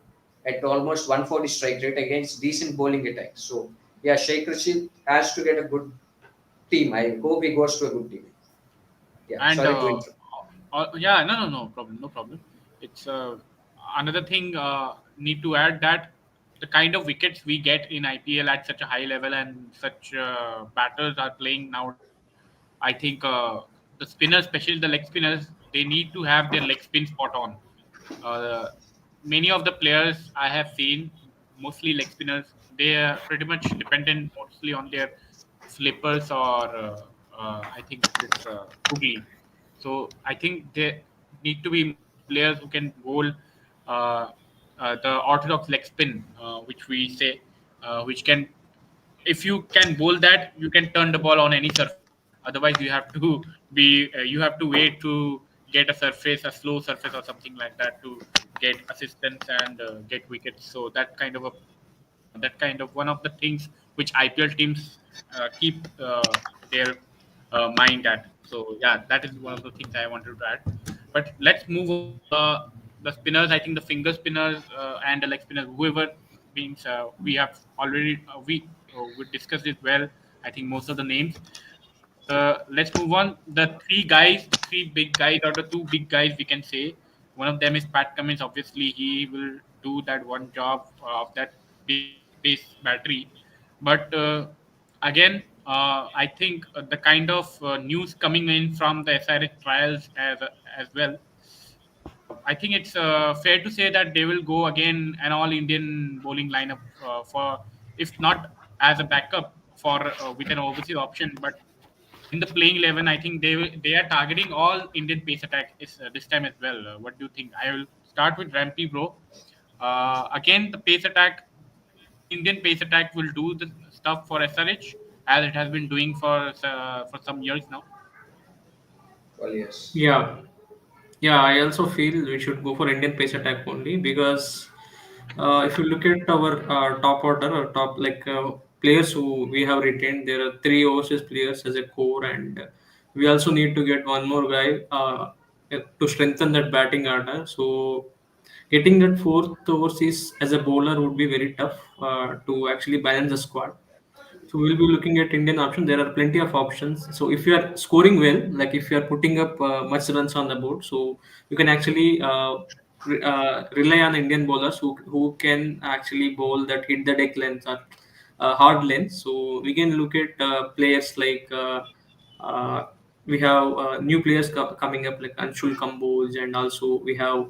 at almost 140 strike rate against decent bowling attacks. So yeah, Sheikh Rashid has to get a good team. I hope he goes to a good team. Yeah, and sorry to interrupt. yeah, no problem, no problem. It's another thing need to add that the kind of wickets we get in IPL at such a high level and such batters are playing nowadays. I think the spinners, especially the leg spinners, they need to have their leg spin spot on. Uh, Many of the players I have seen, mostly leg spinners, they are pretty much dependent mostly on their flippers or I think this googly. So I think there need to be more players who can bowl uh, the orthodox leg spin, which we say, which can, if you can bowl that, you can turn the ball on any surface. Otherwise, you have to wait to get a surface, a slow surface or something like that, to get assistance and get wickets. So that kind of one of the things which IPL teams keep their mind at. So yeah, that is one of the things I wanted to add. But let's move on. The spinners, I think the finger spinners and the leg spinners, whoever means we have already we discussed it well. I think most of the names. But let's move on. The three big guys, or the two big guys, we can say. One of them is Pat Cummins. Obviously, he will do that one job of that big pace battery. But again, I think the kind of news coming in from the SRH trials as well. I think it's fair to say that they will go again an all Indian bowling lineup for, if not as a backup for with an overseas option, but in the playing 11, I think they are targeting all Indian pace attack this time as well. What do you think? I will start with Rampy, bro. Again, the pace attack, the Indian pace attack will do the stuff for SRH as it has been doing for some years now. Well, yes. Yeah, yeah. I also feel we should go for Indian pace attack only because if you look at our top order or top players who we have retained, there are three overseas players as a core, and we also need to get one more guy to strengthen that batting order. So getting that fourth overseas as a bowler would be very tough to actually balance the squad. So we'll be looking at Indian options. There are plenty of options. So if you are scoring well, like if you are putting up much runs on the board, so you can actually rely on Indian bowlers who can actually bowl that hit the deck length or hard length. So we can look at players like uh, we have new players coming up like Anshul Kamboj, and also we have.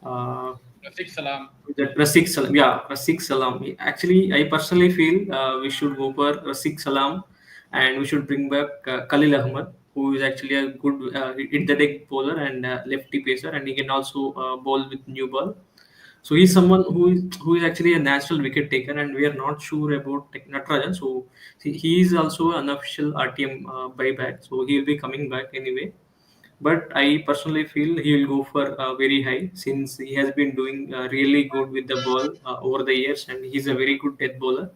Uh, Six Salam. that Rasik Salam, yeah, Rasik Salam. Actually, I personally feel we should go for Rasik Salam, and we should bring back Khalil Ahmad, who is actually a good hit the deck bowler and lefty pacer, and he can also bowl with new ball. So he's someone who is actually a natural wicket taker, and we are not sure about Natarajan. So he is also an official RTM buyback, so he will be coming back anyway. But I personally feel he will go for very high since he has been doing really good with the ball over the years, and he's a very good death bowler.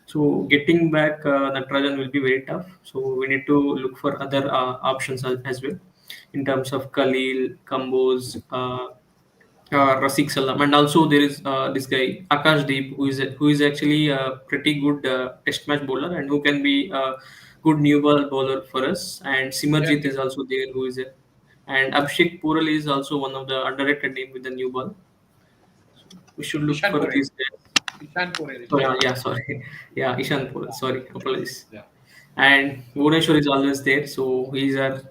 So getting back Natarajan will be very tough. So we need to look for other options as well in terms of Khalil, Kambos, Rasik Salam, and also there is this guy Akash Deep, who is actually a pretty good test match bowler and who can be a good new ball bowler for us. And Yes, Simarjit yes. is also there, who is a, and Abhishek Pural is also one of the underrated name with the new ball. So we should look Ishan for Porel. these guys. Ishan Porel is So there. yeah, sorry, yeah, Ishan Pural. Sorry, apologies. Yeah. And Bhuvneshwar is always there, so he's our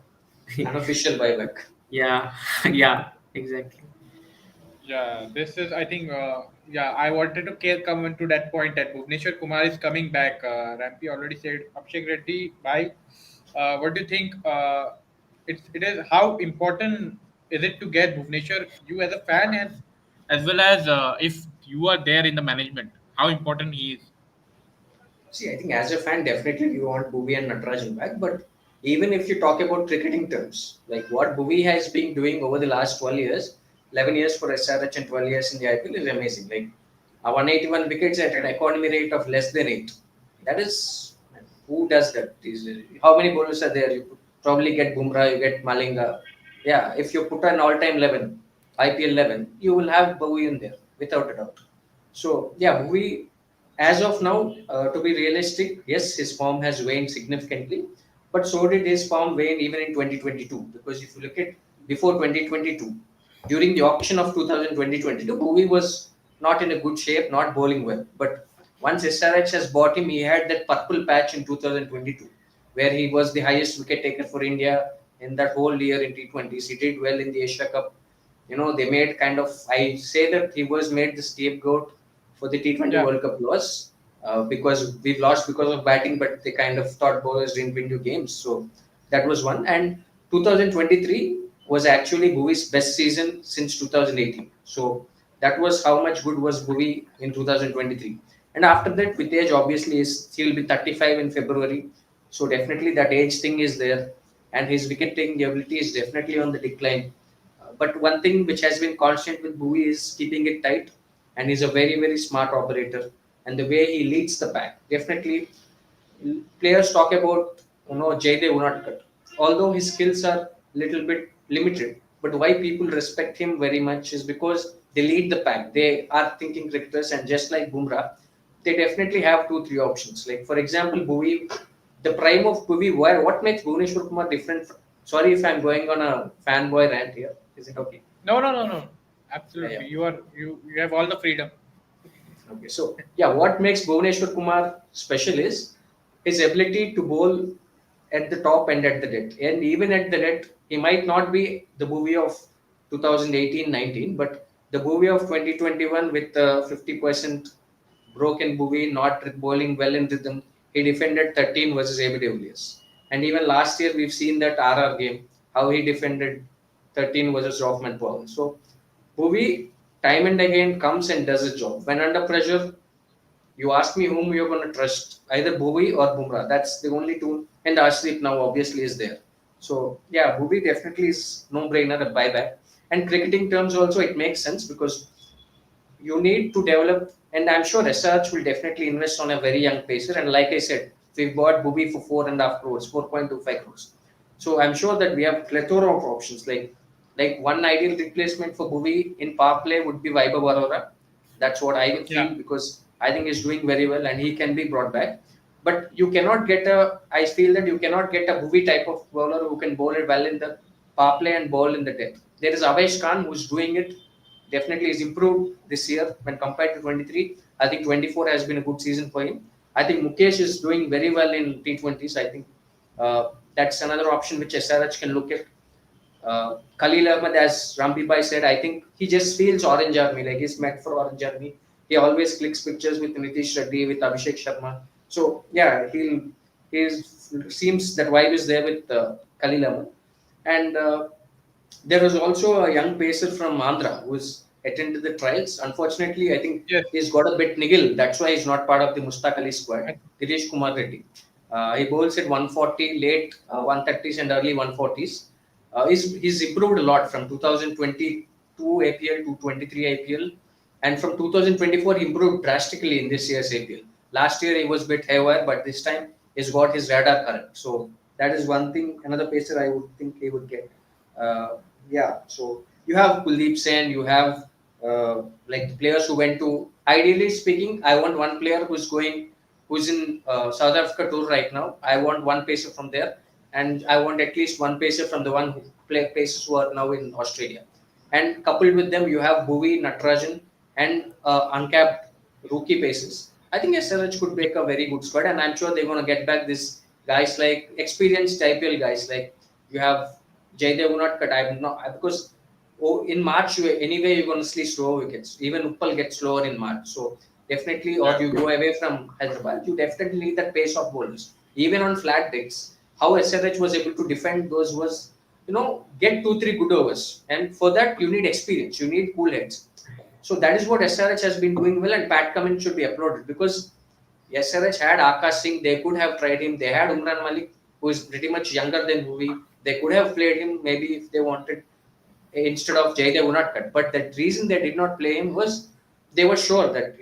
Unofficial buyback. yeah, yeah, exactly. Yeah, this is, I think, yeah, I wanted to come into that point that Bhuvneshwar Kumar is coming back. Rampi already said Abhishek Reddy. Bye. What do you think? It is, how important is it to get Bhuvneshwar? You as a fan, as well as if you are there in the management, how important he is. See, I think as a fan, definitely you want Bhuvi and Natarajan back. But even if you talk about cricketing terms, like what Bhuvi has been doing over the last 12 years, 11 years for SRH and 12 years in the IPL is amazing. Like 181 wickets at an economy rate of less than 8. That is, who does that? How many bowlers are there? You probably get Bumrah, you get Malinga. Yeah, if you put an all-time 11, IPL 11, you will have Bhuvi in there without a doubt. So yeah, Bhuvi as of now, to be realistic, yes, his form has waned significantly, but so did his form wane even in 2022. Because if you look at before 2022, during the auction of 2022, Bhuvi was not in a good shape, not bowling well. But once SRH has bought him, he had that purple patch in 2022, where he was the highest wicket taker for India in that whole year in T20s. He did well in the Asia Cup. They made kind of, I say that he was made the scapegoat for the T20 Yeah. World Cup loss because we've lost because of batting, but they kind of thought bowlers didn't win you games. So that was one. And 2023 was actually Bhuvi's best season since 2018. So that was how much good was Bhuvi in 2023. And after that, with age, obviously, he'll be 35 in February. So definitely that age thing is there. And his wicket taking ability is definitely on the decline. But one thing which has been constant with Bhuvi is keeping it tight, and he's a very very smart operator. And the way he leads the pack, definitely players talk about Jaydev Unadkat. Although his skills are little bit limited, but why people respect him very much is because they lead the pack. They are thinking cricketers, and just like Bumrah, they definitely have two three options. Like for example, Bhuvi, the prime of Bhuvi, what makes Bhuvneshwar Kumar different? Sorry if I'm going on a fanboy rant here. Is it okay? No, no, no, no. Yeah, yeah. Absolutely. You have all the freedom. Okay, so yeah, what makes Bhuvneshwar Kumar special is his ability to bowl at the top and at the death. And even at the death, he might not be the Bhuvi of 2018-19, but the Bhuvi of 2021 with 50% broken Bhuvi, not bowling well in rhythm. He defended 13 versus AB de Villiers. And even last year, we've seen that RR game, how he defended 13 versus Rothman Powell. So Bhuvi time and again comes and does his job. When under pressure, you ask me whom you're going to trust, either Bhuvi or Bumrah. That's the only two. And Arshdeep now obviously is there. So yeah, Bhuvi definitely is no-brainer, a buyback. And cricketing terms also, it makes sense because you need to develop, and I'm sure SRH will definitely invest on a very young pacer. And like I said, we bought Bhuvi for 4.5 crores, 4.25 crores. So I'm sure that we have plethora of options. Like one ideal replacement for Bhuvi in power play would be Vaibhav Arora. That's what I would Yeah. feel because I think he's doing very well and he can be brought back. But you cannot get I feel that you cannot get a Bhuvi type of bowler who can bowl it well in the power play and bowl in the depth. There is Avesh Khan who's doing it. Definitely is improved this year when compared to 23. I think 24 has been a good season for him. I think Mukesh is doing very well in T20s. I think that's another option which SRH can look at. Khalil Ahmed, as Rambi Bhai said, I think he just feels Orange Army, like he's meant for Orange Army. He always clicks pictures with Nitish Reddy, with Abhishek Sharma. So yeah, he seems that vibe is there with Khalil Ahmed. And there was also a young pacer from Andhra who's attended the trials. Unfortunately, I think Yes. he's got a bit niggle. That's why he's not part of the Mustaq Ali squad. I, Girish Kumar Reddy. He bowls at 140, late 130s and early 140s. He's improved a lot from 2022 APL to 23 APL, and from 2024 he improved drastically in this year's APL. Last year he was a bit haywire, but this time he's got his radar correct. So that is one thing. Another pacer I would think he would get. Yeah, so you have Kuldeep Sen, you have like the players who went to. Ideally speaking, I want one player who's in South Africa tour right now. I want one pacer from there, and I want at least one pacer from the one who play pacers who are now in Australia. And coupled with them, you have Bhuvi, Natarajan, and uncapped rookie pacers. I think SRH could make a very good squad, and I'm sure they're going to get back this guys like experienced IPL guys like you have Jaydev Unadkat. I'm not because in March anyway you're going to see slow wickets. Even Uppal gets slower in March, so definitely or yeah. you go away from Hyderabad, you definitely need that pace of bowlers. Even on flat decks, how SRH was able to defend those was get 2 3 good overs, and for that you need experience, you need cool heads. So that is what SRH has been doing well, and Pat Cummins should be applauded because SRH had Akash Singh, they could have tried him. They had Umran Malik, who is pretty much younger than Bhuvi. They could have played him maybe if they wanted instead of Jaydev Unadkat. But the reason they did not play him was they were sure that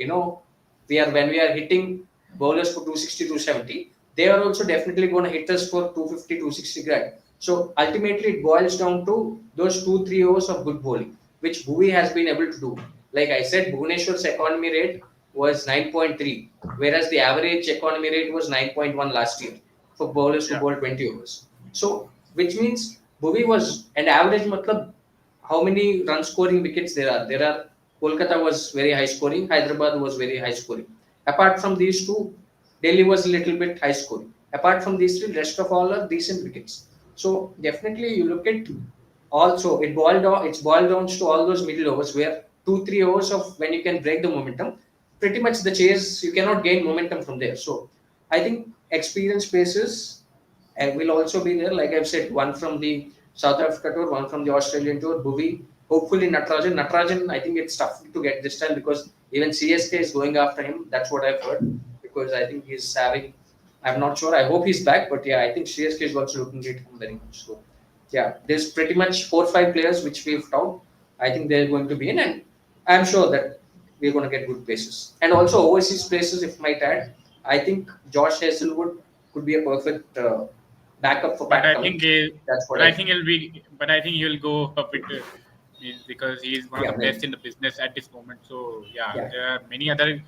we are when we are hitting bowlers for 260, 270, they are also definitely going to hit us for 250, 260 grand. So ultimately it boils down to those 2-3 overs of good bowling, which Bhuvi has been able to do. Like I said, Bhuvaneshwar's economy rate was 9.3, whereas the average economy rate was 9.1 last year for bowlers who Yeah. bowled 20 overs. So which means Bhuvi was an average matlab how many run scoring wickets there are. There are Kolkata was very high scoring, Hyderabad was very high scoring. Apart from these two, Delhi was a little bit high scoring. Apart from these three, rest of all are decent wickets. So definitely you look at also it's boiled down to all those middle overs where 2-3 overs of when you can break the momentum, pretty much the chase you cannot gain momentum from there. So I think experience basis and will also be there. Like I've said, one from the South Africa tour, one from the Australian tour, Bhuvi. Hopefully Natarajan. Natarajan, I think it's tough to get this time because even CSK is going after him. That's what I've heard because I think he's having. I'm not sure. I hope he's back, but yeah, I think CSK is also looking at him very much. So yeah, there's pretty much 4 or 5 players which we've found. I think they're going to be in, and I'm sure that we're going to get good places. And also overseas places, if might add, I think Josh Hazelwood could be a perfect backup for But Pat I think Cummins. he, That's what but I I feel. think he'll be, but I think he'll go a bit because he's one of Yeah, the maybe. best in the business at this moment. So yeah, Yeah, there are many other yeah.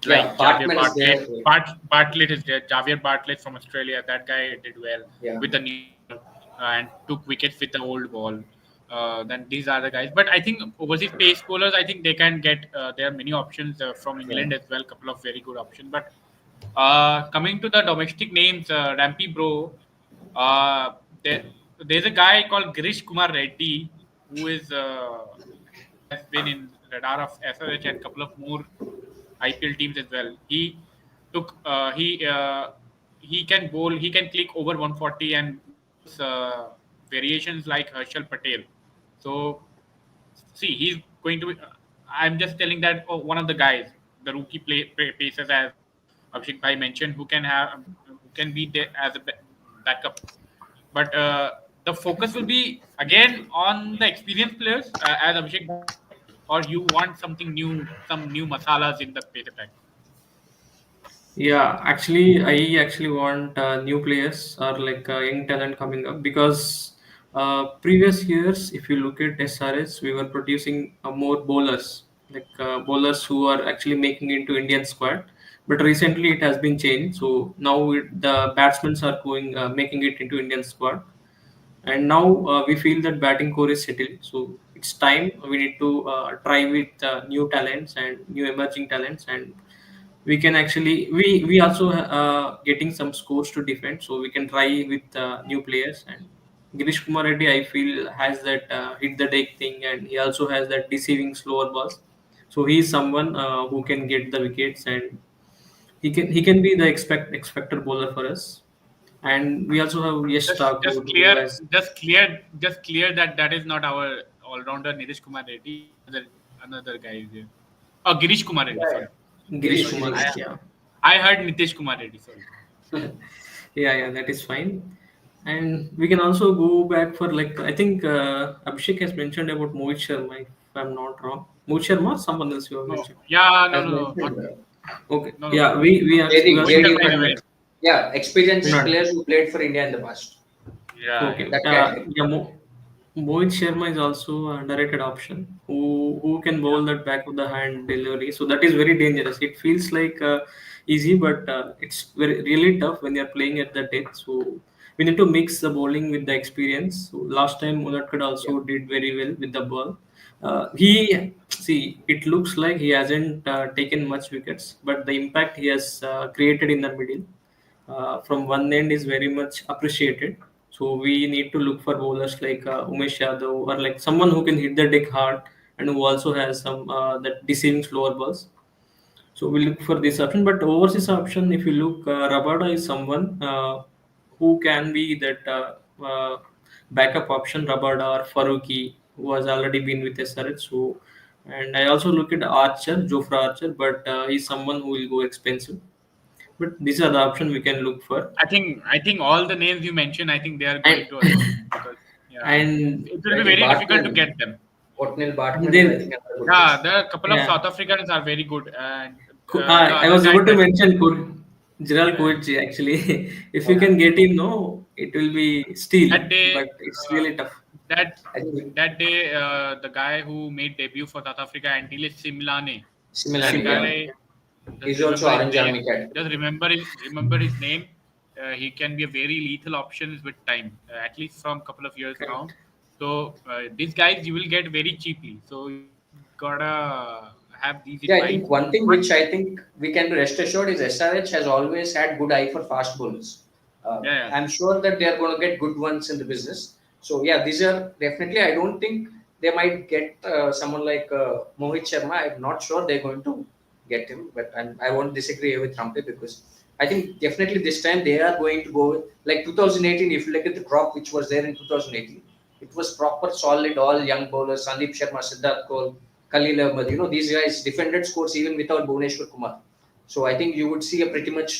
like Javier Bartman is Bartlett. there. Bartlett is there. Javier Bartlett from Australia. That guy did well Yeah, with the new ball and took wickets with the old ball. Then these are the guys. But I think overseas pace bowlers, I think they can get. There are many options from yeah, England as well. Couple of very good options. But coming to the domestic names, Rampy Bro, uh, there, there's a guy called Girish Kumar Reddy who is who has been in radar of SRH and couple of more IPL teams as well. Took he can bowl, he can click over 140 and bowls variations like Herschel Patel. So see, he's going to be. I'm just telling that one of the guys, the rookie pacers, as Abhishek Bhai mentioned, who can be there as a backup. But the focus will be again on the experienced players, as Abhishek Bhai said, or you want something new, some new masalas in the pace attack. Yeah, actually, I actually want new players or like young talent coming up because previous years, if you look at SRS, we were producing more bowlers, like bowlers who are actually making into Indian squad. But recently, it has been changed. So now the batsmen are going making it into Indian squad, and now we feel that batting core is settled. So it's time we need to try with new talents and new emerging talents, and we can actually we also getting some scores to defend, so we can try with new players. And Girish Kumar Reddy, I feel, has that hit the deck thing, and he also has that deceiving slower balls. So he is someone who can get the wickets, and he can be the expected bowler for us. And we also have Yash Just Thakur, who has just clear that that is not our all rounder Nitish Kumar Reddy. Another guy is there. Oh, Girish Kumar Reddy. yeah, Sorry, yeah. Girish Girish, sorry. Kumar Girish. Reddy. Yeah. I heard Nitish Kumar Reddy. Sorry. Yeah, that is fine. And we can also go back for, like, I think Abhishek has mentioned about Mohit Sharma, if I'm not wrong. Mohit Sharma, or someone else you have No, mentioned. yeah, Has no, not mentioned Okay, no, no. yeah, we Vedi, Mohit also Vedi Sharma is mentioned Pandic. away. that. Yeah, experienced Not players who played for India in the past. Yeah, yeah. okay. That category. Yeah, Mohit Sharma is also an underrated option who can Yeah. bowl that back of the hand delivery. So that is very dangerous. It feels like easy, but it's very really tough when you're playing at that depth. So we need to mix the bowling with the experience. So last time Unatkad Yeah, also did very well with the ball. He see it looks like he hasn't taken much wickets, but the impact he has created in the middle from one end is very much appreciated. So we need to look for bowlers like Umesh Yadav, or like someone who can hit the deck hard and who also has some that deceiving slower balls. So we look for this option. But overseas option, if you look, Rabada is someone who can be that backup option. Rabada or Faruqi, who has already been with SRH. So, and I also look at Archer, Jofra Archer, but he's someone who will go expensive. But these are the options we can look for. I think all the names you mentioned, I think they are And going to us only because yeah, and it will I be think very difficult to Bartman, get them. Otnil and Bartman is I then think another good Yeah, choice. there are a couple of yeah, South Africans are very good, and the I other was guy about to that mention Gerald yeah, Koech actually. If you Okay. can get him, no, it will be steal, that day but it's uh, really tough. that I think that day the guy who made debut for South Africa, Antile Simlane, that Similani, yeah. Similarly, guy, just He's also remember his orange name. army cat. Just remember his name. He can be a very lethal option with time, at least from a couple of years correct. now. So these guys you will get very cheaply. So you gotta have these in Yeah, I mind. think one thing But which I think we can rest assured is SRH has always had good eye for fast bowlers. yeah, yeah, I'm sure that they are going to get good ones in the business. So yeah, these are definitely. I don't think they might get someone like Mohit Sharma. I'm not sure they're going to get him, but I won't disagree with Rampe because I think definitely this time they are going to go with, like 2018. If you look at the crop which was there in 2018, it was proper solid, all young bowlers: Sandeep Sharma, Siddharth Kaul, Khalil Ahmed. You know, these guys defended scores even without Bhuvneshwar Kumar. So I think you would see a pretty much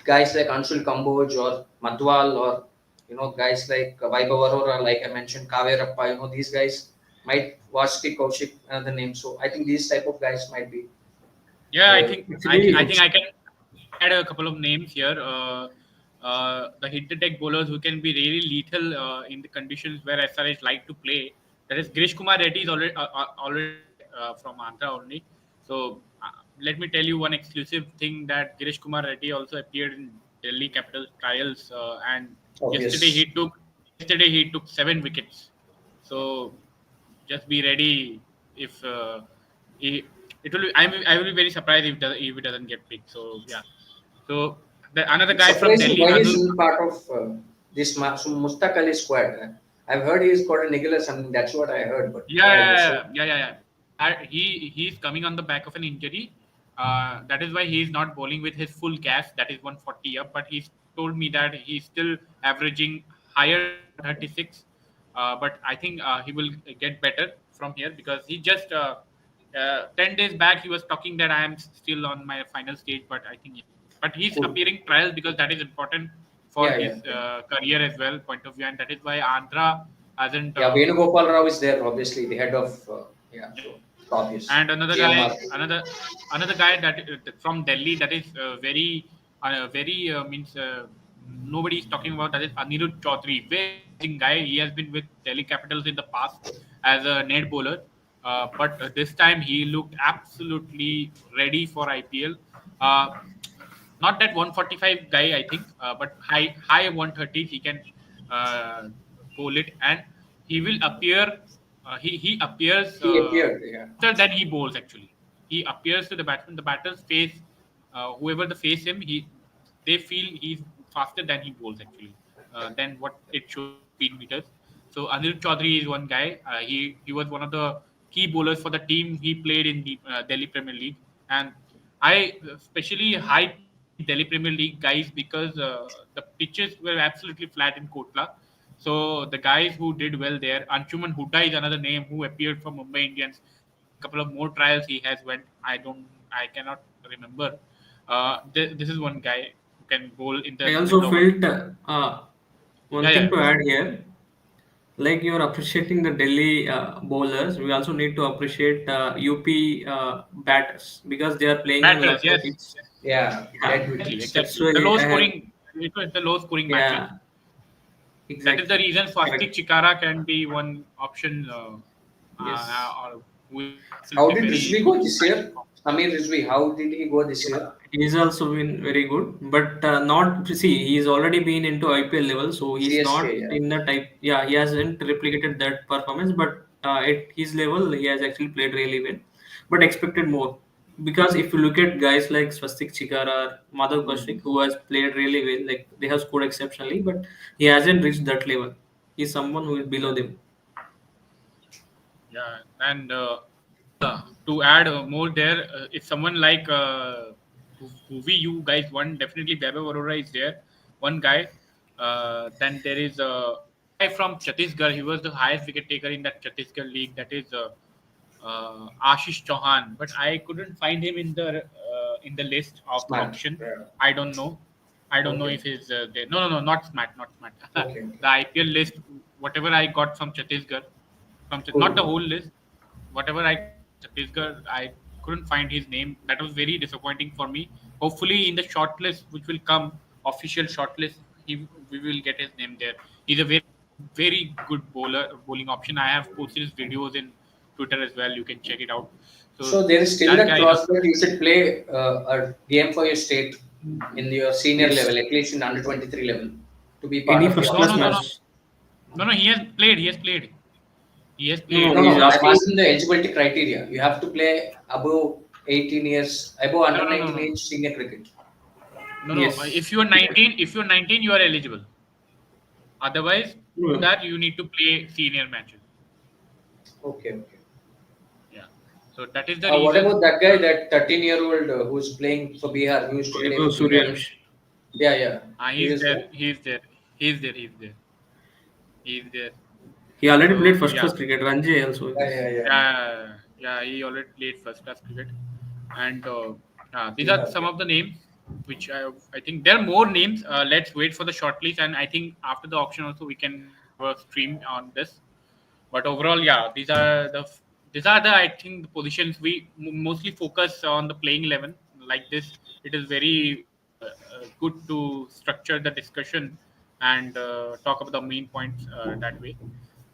guys like Anshul Kamboj or Madwal or guys like Vaibhav Arora, like I mentioned, Kaverappa. These guys might Vashti Kaushik, another name. So I think these type of guys might be yeah. I the think I think I Actually, think I can add a couple of names here. The hit the deck bowlers who can be really lethal in the conditions where SRH like to play. That is Girish Kumar Reddy is already there from Andhra only. So let me tell you one exclusive thing that Girish Kumar Reddy also appeared in Delhi Capitals trials, and yesterday obvious. he took yesterday he took 7 wickets. So just be ready if he, it will. I will be very surprised if it doesn't get picked. So yeah. So another It's guy from surprising Delhi, why he's Anul. not part of this Mustaq Ali squad. I've heard he's got a niggle or something. That's what I heard, but Yeah, what I yeah, missed. yeah, yeah, yeah, yeah. He's coming on the back of an injury. That is why he's not bowling with his full gas. That is 140 up. But he's told me that he's still averaging higher than 136. But I think he will get better from here because he just 10 days back he was talking that I am still on my final stage. But I think yeah. But he's Cool. appearing trials because that is important for Yeah, yeah, his career as well point of view, and that is why Andhra hasn't. yeah. Venugopal Rao is there, obviously the head of. Yeah, so it's obvious. And another guy, GMR. another guy that from Delhi that is very means nobody is talking about, that is Anirudh Chaudhary, very promising guy. He has been with Delhi Capitals in the past as a net bowler, but this time he looked absolutely ready for IPL. Uh, Not that 145 guy, I think, but high 130s he can uh, bowl it, and he will appear. He appears He appeared. Yeah. faster than he bowls. Actually, he appears to the batsman. The batters face whoever they face him. They feel he's faster than he bowls actually, than what it shows in speed meters. So Anirudh Chaudhary is one guy. He was one of the key bowlers for the team he played in the Delhi Premier League, and I especially hype these Delhi Premier League guys because the pitches were absolutely flat in Kotla. So the guys who did well there, Anshuman Hooda is another name who appeared for Mumbai Indians. I think a couple of more trials he has went. I cannot remember. This is one guy who can bowl in I in also the one. felt Yeah, one thing yeah, to add here. Like you're appreciating the Delhi bowlers, we also need to appreciate UP batters because they are playing in batters. Lucknow Yes, pitch. yes, Yeah, Dead exactly, wickets. that's exactly. why The low I have. scoring. It was the low scoring matches. Yeah, That is the exactly. reason Swastik Correct. Chikara can be one option, Yes. or who is How absolutely did very Rizvi good go this striking year? form. Samir Rizvi, how did he go this year? He's also been very good, but not see. He's already been into IPL level, so he's CSK, not yeah. in the type. Yeah, he hasn't replicated that performance, but at his level, he has actually played really well, but expected more. Because if you look at guys like Swastik Chikara, Madhav Mm. Kaushik, who has played really well, like they have scored exceptionally, but he hasn't reached that level. He's someone who is below them. Yeah, and to add more there, if someone like Bhuvi, you guys, one definitely Vaibhav Arora is there, one guy. Then there is one guy from Chhattisgarh. He was the highest wicket taker in that Chhattisgarh league. That is Ashish Chauhan, but I couldn't find him in the list of the Smart. auction. Yeah. I don't know. I don't know Okay. if he's there. No, no, no, not Smart, not Smart. Okay. Okay. The IPL list, whatever I got from Chhattisgarh, not the Cool. whole list, whatever I got from Chhattisgarh, I couldn't find his name. That was very disappointing for me. Hopefully, in the shortlist which will come, official shortlist, we will get his name there. He's a very good bowling option. I have posted his videos in Twitter as well. You can check it out. So So there is still that that guy, clause that you should play a game for your state in your senior Yes. level, at least in under 23 level, to be part Any of the first no, class no, auction. no, no, match. no, no. He has played. He has played. He has No, no, played. No, he's no, I'm asking. asking the eligibility criteria. You have to play above 18 years, above No, under no, no, 19 no, age senior cricket. no, no. Yes. If you're 19, you are eligible. Otherwise, to No. that you need to play senior matches. Okay, okay. Yeah. So that is the What reason. about that guy, that 13-year-old who's playing for Bihar, who used to play Vaibhav for Bihar? Suryansh. Yeah, yeah. He He's is there. there. He's there. He's there. He's there. He's there. He already played So first yeah, class cricket. Ranji also it Yeah, is. yeah, yeah. yeah. He already played first class cricket, and these are Bihar, some yeah. of the names which I think there are more names. Let's wait for the shortlist, and I think after the auction also we can have a stream on this. But overall, yeah, these are the I think the positions we mostly focus on the playing 11 like this. It is very good to structure the discussion and talk about the main points that way.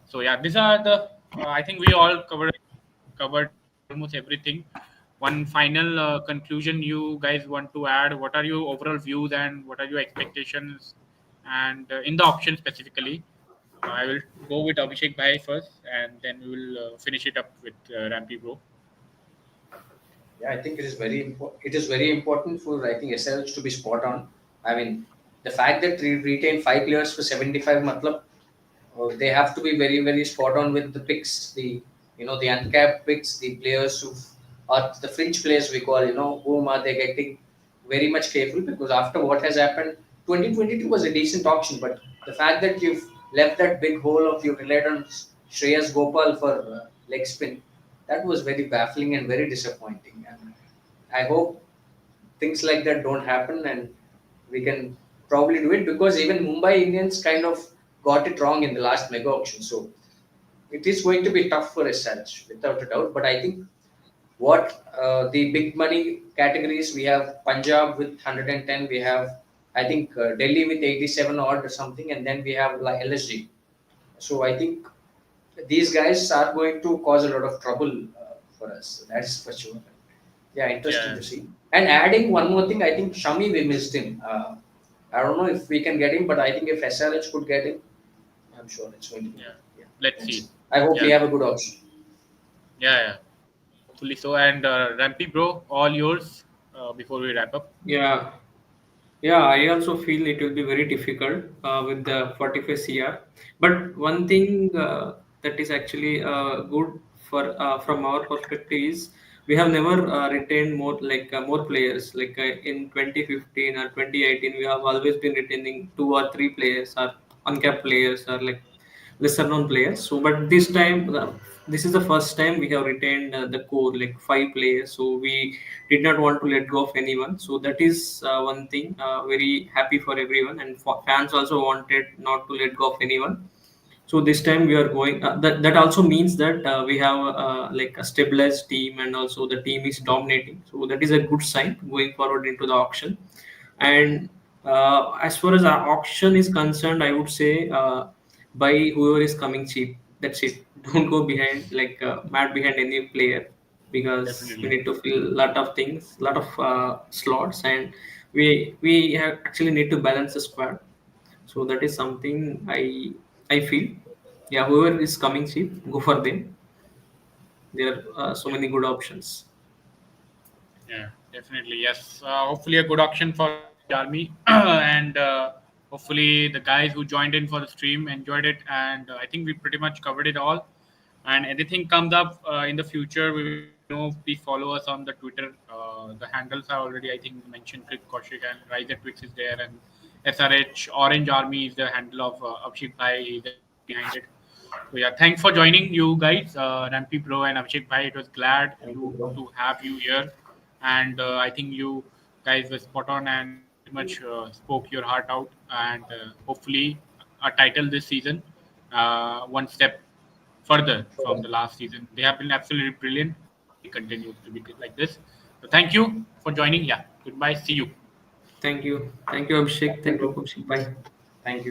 So yeah, these are the I think we all covered almost everything. One final conclusion you guys want to add? What are your overall views and what are your expectations? And in the auction specifically, I will go with Abhishek Bhai first, and then we will finish it up with Rampy Bro. Yeah, I think it is very important. It is very important for, I think, SRH to be spot on. I mean, the fact that we retain 5 players for 75 matlab, they have to be very, very spot on with the picks, the uncapped picks, the players who are the fringe players we call, whom are they getting, very much careful, because after what has happened, 2022 was a decent auction, but the fact that you've left that big hole of you relied on Shreyas Gopal for leg spin, that was very baffling and very disappointing. And I hope things like that don't happen, and we can probably do it, because even Mumbai Indians kind of got it wrong in the last mega auction. So it is going to be tough for a search without a doubt. But I think what the big money categories, we have Punjab with 110, we have, I think, Delhi with 87 odd or something, and then we have like LSG. So I think these guys are going to cause a lot of trouble for us. That's for sure. Yeah, interesting Yeah, to see. And adding one more thing, I think Shami, we missed him. I don't know if we can get him, but I think if SRH could get him, I'm sure it's going to be yeah. good. Yeah, Let's see. I hope we Yeah, have a good option. yeah. Hopefully so. And Rampy Bro, all yours before we wrap up. Yeah. Yeah, I also feel it will be very difficult with the 45 CR. But one thing that is actually good for from our perspective is we have never retained more players. In 2015 or 2018, we have always been retaining 2 or 3 players or uncapped players or like lesser known players. So, but this time, this is the first time we have retained the core, like 5 players. So we did not want to let go of anyone. So that is one thing. Very happy for everyone, and fans also wanted not to let go of anyone. So this time we are going. That also means that we have like a stabilized team, and also the team is dominating. So that is a good sign going forward into the auction. And as far as our auction is concerned, I would say buy whoever is coming cheap. That's it. Don't go behind mad behind any player, because we Definitely. need to fill a lot of things, lot of slots, and we have actually need to balance the squad. So that is something I feel. Yeah, whoever is coming cheap, go for them. There are so Yeah. many good options. Yeah, definitely. Yes. Hopefully, a good auction for Orange Army, and hopefully the guys who joined in for the stream enjoyed it. And I think we pretty much covered it all. And anything comes up in the future, we will let you know. Please follow us on the Twitter. The handles are already, I think, mentioned. Krit Kaushik and Rise at Twix is there, and SRH Orange Army is the handle of Abhishek Bhai. He's the guy behind it. So yeah, thanks for joining you guys, Rampy Pro and Abhishek Bhai. It was glad Thank you, you bro. to have you here. and I think you guys were spot on and very much spoke your heart out. And hopefully, a title this season, one step further from Sure. the last season. They have been absolutely brilliant. Hopefully, it continues to be like this. So, thank you for joining. Yeah, goodbye. See you. Thank you. Thank you, Abhishek. Thank you, Thank you, bro. Kaushik. Bye. Thank you.